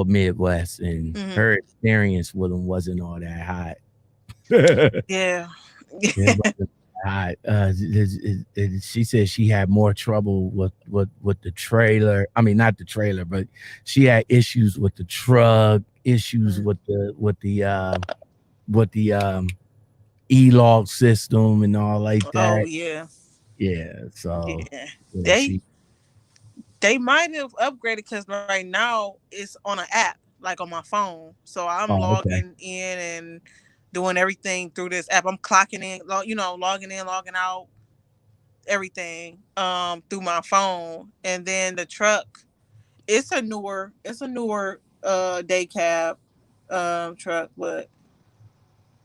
Midwest, and her experience with them wasn't all that hot. Yeah. She said she had more trouble with the trailer. I mean, not the trailer, but she had issues with the truck, issues with the e-log system and all like Oh that. yeah, Yeah, so yeah. yeah, They they might have upgraded because right now it's on an app, like on my phone. So I'm oh, okay. logging in and doing everything through this app. I'm clocking in, logging in, logging out, everything through my phone. And then the truck, it's a newer day cab truck, but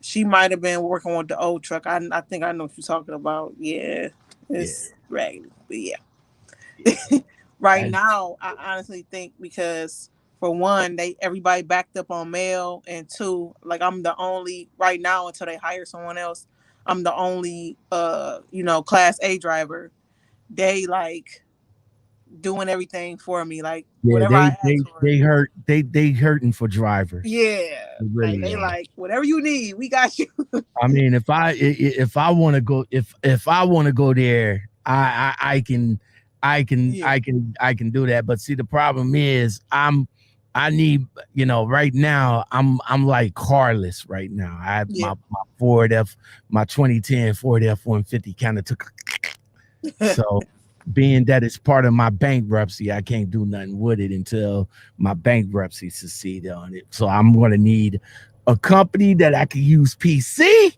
she might have been working with the old truck. I think I know what you're talking about. Yeah, Yeah, it's raggedy, but yeah. yeah. Right I, now, I honestly think because for one, everybody backed up on mail, and two, like I'm the only right now until they hire someone else. I'm the only Class A driver. They like doing everything for me, like yeah, whatever I ask for. they hurting for drivers. Yeah, They like really they are. like whatever you need, we got you. I mean, if I want to go if I want to go there, Yeah, I can do that. But see, the problem is I need right now I'm like carless right now. I have yeah. my Ford F my 2010 Ford F-150 kind of took so being that it's part of my bankruptcy, I can't do nothing with it until my bankruptcy succeed on it. So I'm going to need a company that I can use PC.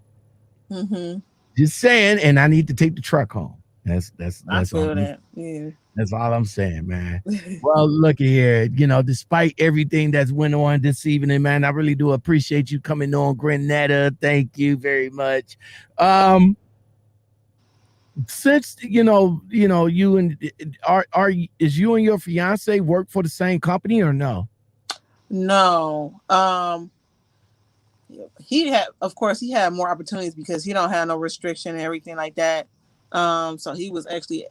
Mm-hmm. Just saying, and I need to take the truck home. I That's all. feel that. Yeah. That's all I'm saying, man. Well, look here. Despite everything that's went on this evening, man, I really do appreciate you coming on, Gwenetta. Thank you very much. Since you and is you and your fiance work for the same company or no? No. Of course, he had more opportunities because he don't have no restriction and everything like that. So he was actually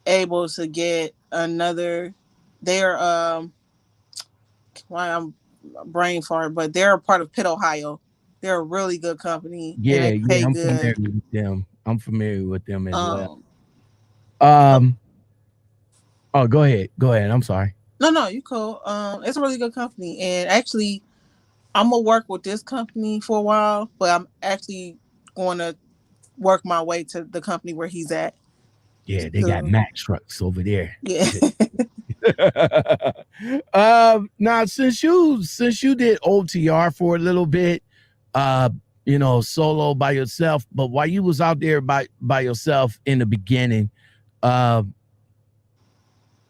able to get another. They're why I'm brain fart, but they're a part of Pitt, Ohio. They're a really good company and Yeah, they yeah, pay I'm familiar good. with them. I'm familiar with them as well. Um, oh, Um, oh, go ahead. I'm sorry. no, you cool. It's a really good company, and actually, I'm gonna work with this company for a while, but I'm actually going to work my way to the company where he's at. Yeah, they got So, Mack trucks over there. yeah. Now since you did OTR for a little bit, uh, solo by yourself, but while you was out there by yourself in the beginning, uh,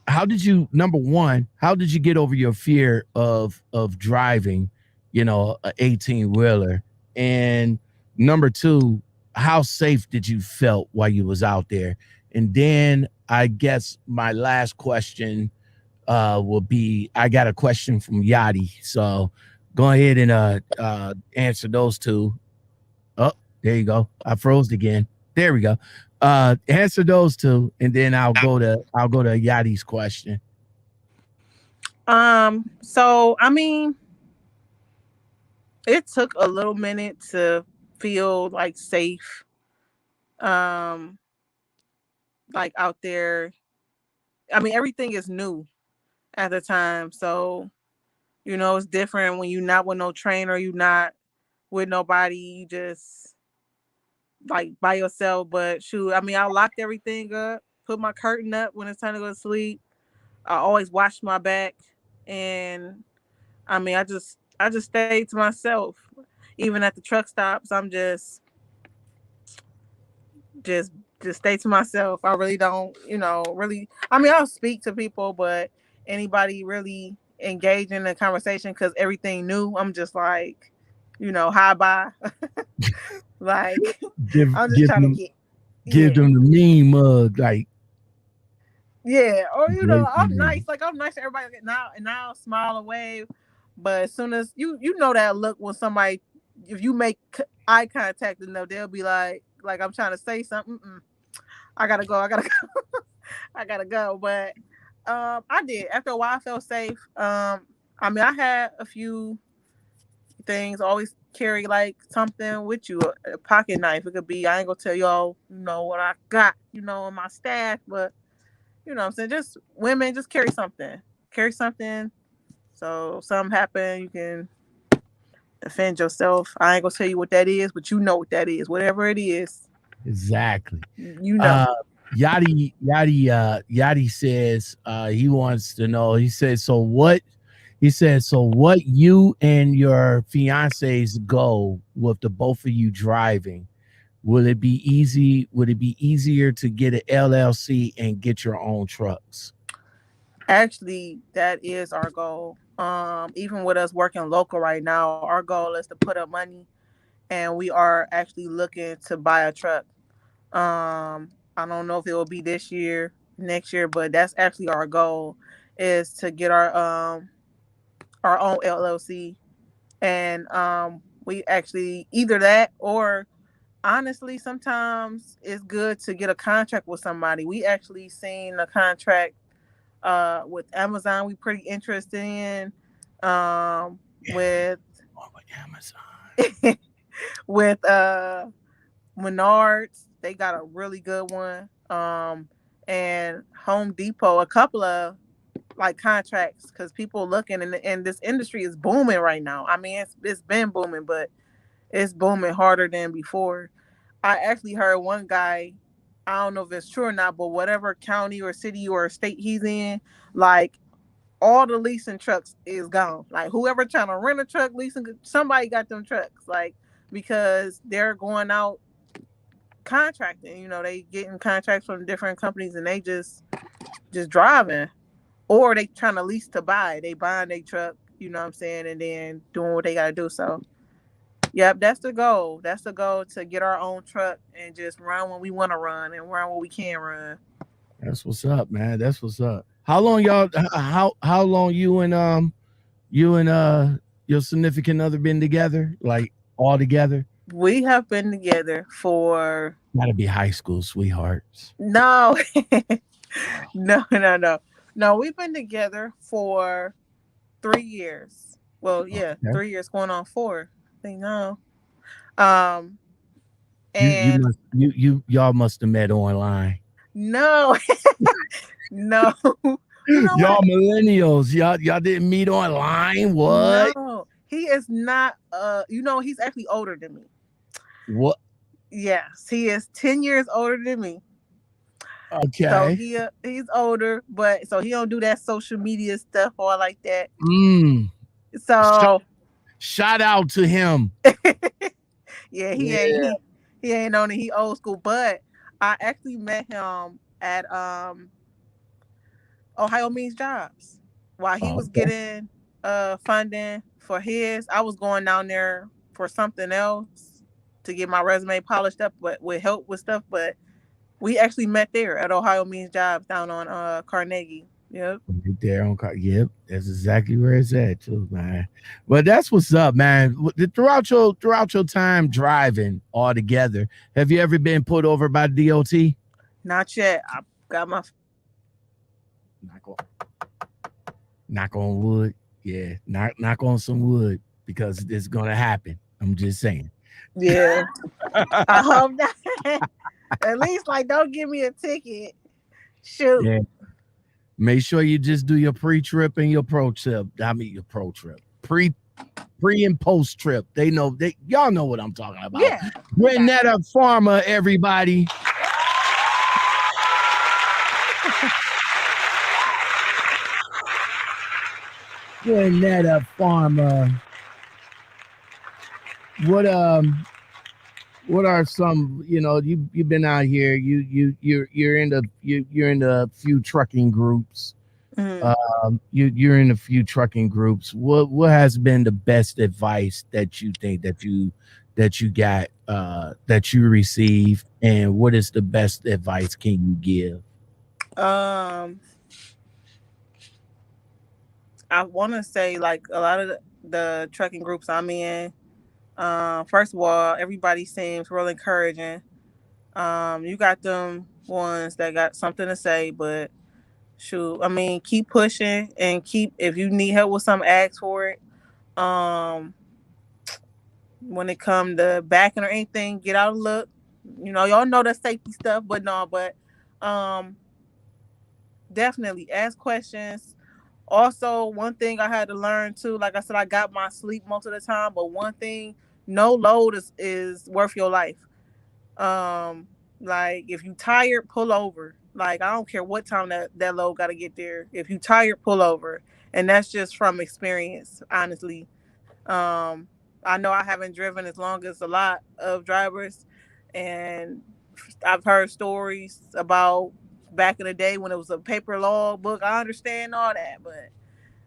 how did you number one, how did you get over your fear of driving, a 18 wheeler? And number two, how safe did you felt while you was out there? And then I guess my last question will be I got a question from Yachty. So go ahead and answer those two. Oh, there you go. I froze again. There we go. Answer those two, and then I'll go to Yachty's question. So I mean, it took a little minute to feel like safe. Um, like out there. I mean, everything is new at the time, so it's different when you're not with no trainer, you're not with nobody, you just like by yourself. But shoot, I mean, I locked everything up, put my curtain up when it's time to go to sleep. I always watch my back, and I mean, I just stayed to myself. Even at the truck stops, I'm just just stay to myself. I really don't, really. I mean, I'll speak to people, but anybody really engage in the conversation because everything new, I'm just like, hi bye. Like, Give I'm just give trying to them get, give yeah. them the mean mug like Yeah, or great I'm nice. man. Like I'm nice to everybody now, and I'll smile and wave. But as soon as you know that look when somebody, if you make eye contact, and they'll be like I'm trying to say something. I gotta go. I gotta go. I gotta go. But I did. After a while, I felt safe. I mean, I had a few, things. Always carry like something with you, a pocket knife. It could be, I ain't gonna tell y'all, what I got, in my stash, but what I'm saying, just women, just carry something. Carry something. So something happen, you can defend yourself. I ain't gonna tell you what that is, but you know what that is. Whatever it is, Exactly. you know. Yadi says he wants to know. He says, so what you and your fiance's go with the both of you driving? Would it be easier to get an LLC and get your own trucks? Actually, that is our goal. Even with us working local right now, our goal is to put up money, and we are actually looking to buy a truck. I don't know if it will be this year, next year, but that's actually our goal, is to get our own LLC. And we actually, either that, or honestly, sometimes it's good to get a contract with somebody. We actually seen a contract with Amazon we pretty interested in. With Amazon. with Menards, they got a really good one. And Home Depot, a couple of like contracts, because people looking, and this industry is booming right now. I mean, it's been booming, but it's booming harder than before. I actually heard one guy, I don't know if it's true or not, but whatever county or city or state he's in, like all the leasing trucks is gone. Like whoever trying to rent a truck, leasing, somebody got them trucks. Like, because they're going out contracting. They getting contracts from different companies, and they just driving, or they trying to lease to buy. They buying their truck. You know what I'm saying, and then doing what they got to do. So, yep, that's the goal. That's the goal, to get our own truck and just run when we want to run and run when we can run. That's what's up, man. That's what's up. How long y'all? How long you and your significant other been together? Like all together? We have been together for, Gotta be high school sweethearts. no, no. We've been together for 3 years. Well, yeah, Okay. 3 years going on 4. I think no. Um, You and must y'all must have met online. no, no. You know Y'all what? millennials, y'all didn't meet online. What? No, he is not. He's actually older than me. What? Yes, he is 10 years older than me. So Okay. he's older, but so he don't do that social media stuff or like that. Shout, So shout out to him. yeah, he ain't Yeah. he ain't on it. He old school. But I actually met him at Ohio Means Jobs while he was Okay. getting funding for his. I was going down there for something else to get my resume polished up, but with help with stuff. But we actually met there at Ohio Means Jobs down on Carnegie. Yep. Right there on yep, that's exactly where it's at too, man. But that's what's up, man. Throughout your time driving all together, have you ever been put over by DOT? Not yet. I got my. Knock on wood. Yeah, knock on some wood, because it's gonna happen. I'm just saying. Yeah. I hope not. At least, like, don't give me a ticket. Shoot. Yeah. Make sure you just do your pre-trip and your pro trip. I mean your pro trip. Pre and post trip. Y'all know what I'm talking about. Yeah. Gwenetta Farmer, everybody. Gwenetta Farmer. What are some, you've been out here, you're in the few trucking groups. You're in a few trucking groups. What has been the best advice that you think that you got, that you received, and what is the best advice can you give? I want to say, like, a lot of the trucking groups I'm in, first of all, everybody seems real encouraging. You got them ones that got something to say, but shoot, I mean, keep pushing, and if you need help with something, ask for it. Um, when it come to backing or anything, get out and look. You know, y'all know the safety stuff, but no, but um, definitely ask questions. Also, one thing I had to learn too, like I said, I got my sleep most of the time, but one thing, no load is worth your life. Um, like if you tired, pull over. Like I don't care what time that load got to get there. If you tired, pull over, and that's just from experience, honestly. Um, I know I haven't driven as long as a lot of drivers, and I've heard stories about back in the day when it was a paper log book. I understand all that,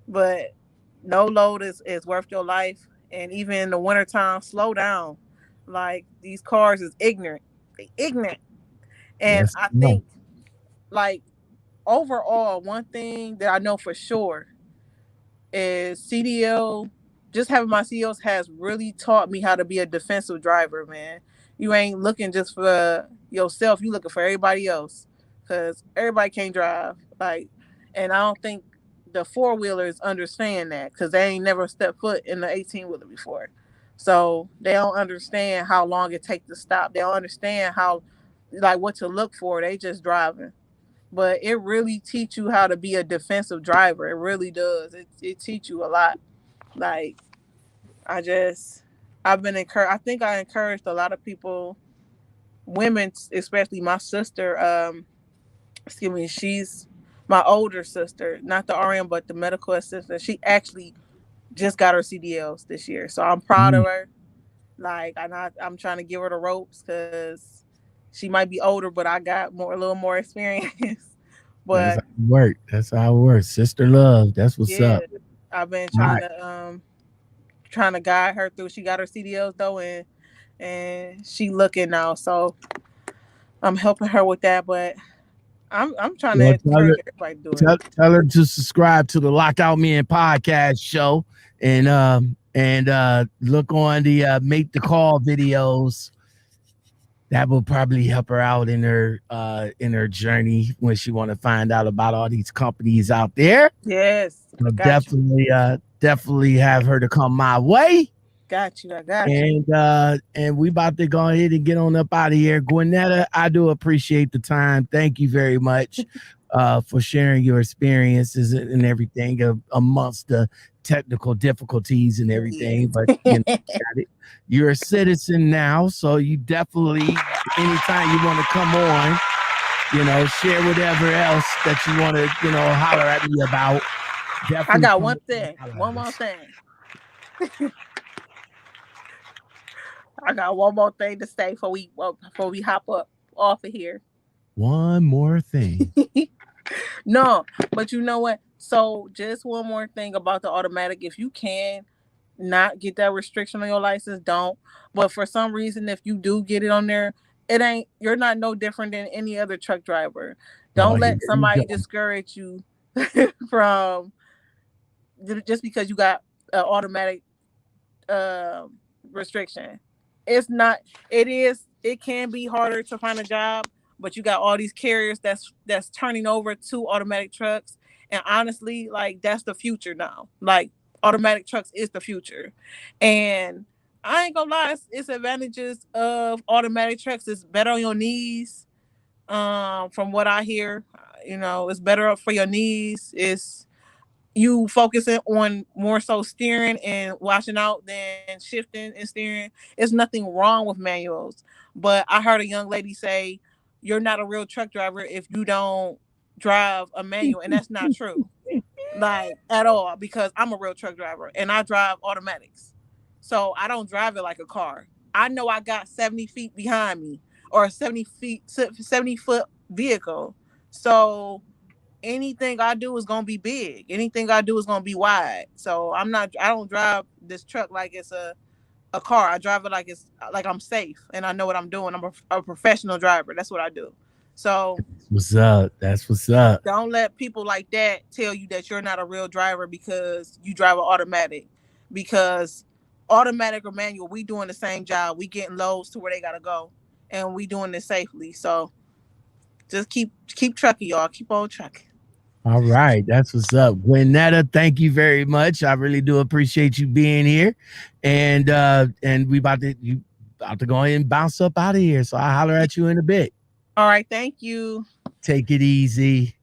but no load is worth your life. And even in the wintertime, slow down. Like these cars is ignorant. They ignorant. And Yes, I no. think like overall, one thing that I know for sure is CDL. Just having my CDLs has really taught me how to be a defensive driver, man. You ain't looking just for yourself. You looking for everybody else, because everybody can't drive. Like, and I don't think the four wheelers understand that because they ain't never stepped foot in the 18-wheeler before. So they don't understand how long it takes to stop. They don't understand how, like, what to look for. They just driving, but it really teach you how to be a defensive driver. It really does. It teach you a lot. Like I just I've been encouraged. I think I encouraged a lot of people, women, especially my sister. Excuse me, she's my older sister, not the RN, but the medical assistant. She actually just got her CDLs this year, so I'm proud of Mm, her. Like I'm trying to give her the ropes because she might be older, but I got a little more experience. that's how But it work. That's how it works. Sister love. That's what's yeah, up. I've been All right. trying to guide her through. She got her CDLs though, and she looking now, so I'm helping her with that. But I'm trying to Well, encourage everybody to do it. tell her to subscribe to the Lockout Men podcast show and look on the make the call videos. That will probably help her out in her journey when she want to find out about all these companies out there. Yes, I So got you, definitely have her to come my way. got you, I got you. And we about to go ahead and get on up out of here. Gwenetta, I do appreciate the time. Thank you very much for sharing your experiences and everything amongst the technical difficulties and everything. But you know, Yeah. got it. You're a citizen now, so you definitely anytime you want to come on, share whatever else that you want to, holler at me about. I Definitely got come one on and thing, holler one at more us. thing. I got one more thing to say before we hop up off of here. One more thing. No, but you know what? So just one more thing about the automatic. If you can not get that restriction on your license, don't. But for some reason, if you do get it on there, you're not no different than any other truck driver. Oh, Don't here let we go. somebody discourage you from just because you got an automatic uh, restriction. It's not. It is. It can be harder to find a job, but you got all these carriers that's turning over to automatic trucks, and honestly, like that's the future now. Like automatic trucks is the future, and I ain't gonna lie, it's advantages of automatic trucks. It's better on your knees. From what I hear, it's better for your knees. It's you focusing on more so steering and watching out than shifting and steering. There's nothing wrong with manuals. But I heard a young lady say, you're not a real truck driver if you don't drive a manual. And that's not true. Like at all, because I'm a real truck driver and I drive automatics. So I don't drive it like a car. I know I got 70 feet behind me or 70-foot vehicle. So anything I do is gonna be big. Anything I do is gonna be wide. So I don't drive this truck like it's a car. I drive it like it's like I'm safe and I know what I'm doing. I'm a professional driver. That's what I do. So What's up? That's what's up. don't let people like that tell you that you're not a real driver because you drive an automatic. Because automatic or manual, we doing the same job. We getting loads to where they gotta go. And we doing this safely. So just keep trucking, y'all. Keep on trucking. All right, that's what's up. Gwenetta, thank you very much. I really do appreciate you being here. And we about to go ahead and bounce up out of here. So I'll holler at you in a bit. All right, thank you. Take it easy.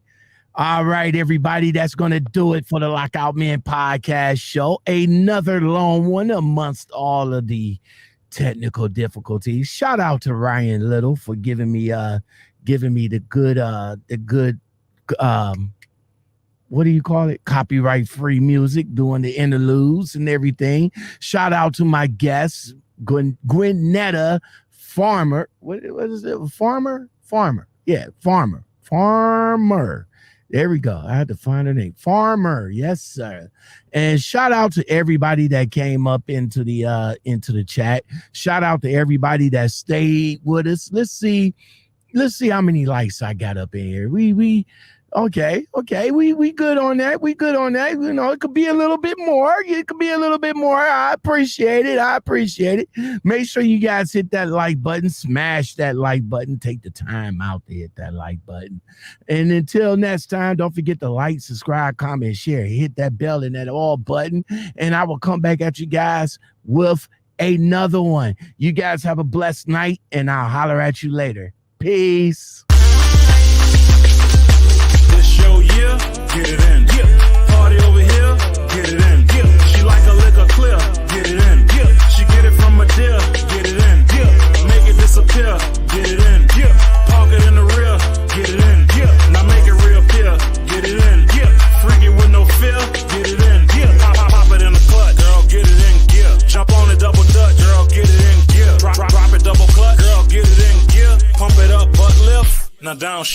All right, everybody, that's going to do it for the Lockoutmen podcast show. Another long one amongst all of the technical difficulties. Shout out to Ryan Little for giving me the good what do you call it? Copyright free music, doing the interludes and everything. Shout out to my guests, Gwenetta Farmer. What is it? Farmer. Yeah, Farmer. There we go. I had to find her name. Farmer. Yes, sir. And shout out to everybody that came up into the chat. Shout out to everybody that stayed with us. Let's see how many likes I got up in here. We okay. We good on that. You know, it could be a little bit more. I appreciate it. Make sure you guys hit that like button, smash that like button, take the time out to hit that like button. And until next time, don't forget to like, subscribe, comment, share, hit that bell and that all button. And I will come back at you guys with another one. You guys have a blessed night, and I'll holler at you later. Peace. Yeah, get it in. Yeah. Party over here, get it in. Yeah. She like a liquor clear, get it in. Yeah. She get it from a deal, get it in. Yeah. Make it disappear, get it in. Yeah. Park it in the rear, get it in. Yeah. Now make it reappear, get it in. Yeah. Freaky with no fear, get it in. Yeah. Pop it in the clutch, girl, get it in. Yeah. Jump on the double dutch, girl, get it in. Yeah. Drop it double clutch, girl, get it in. Yeah. Pump it up, butt lift. Now down.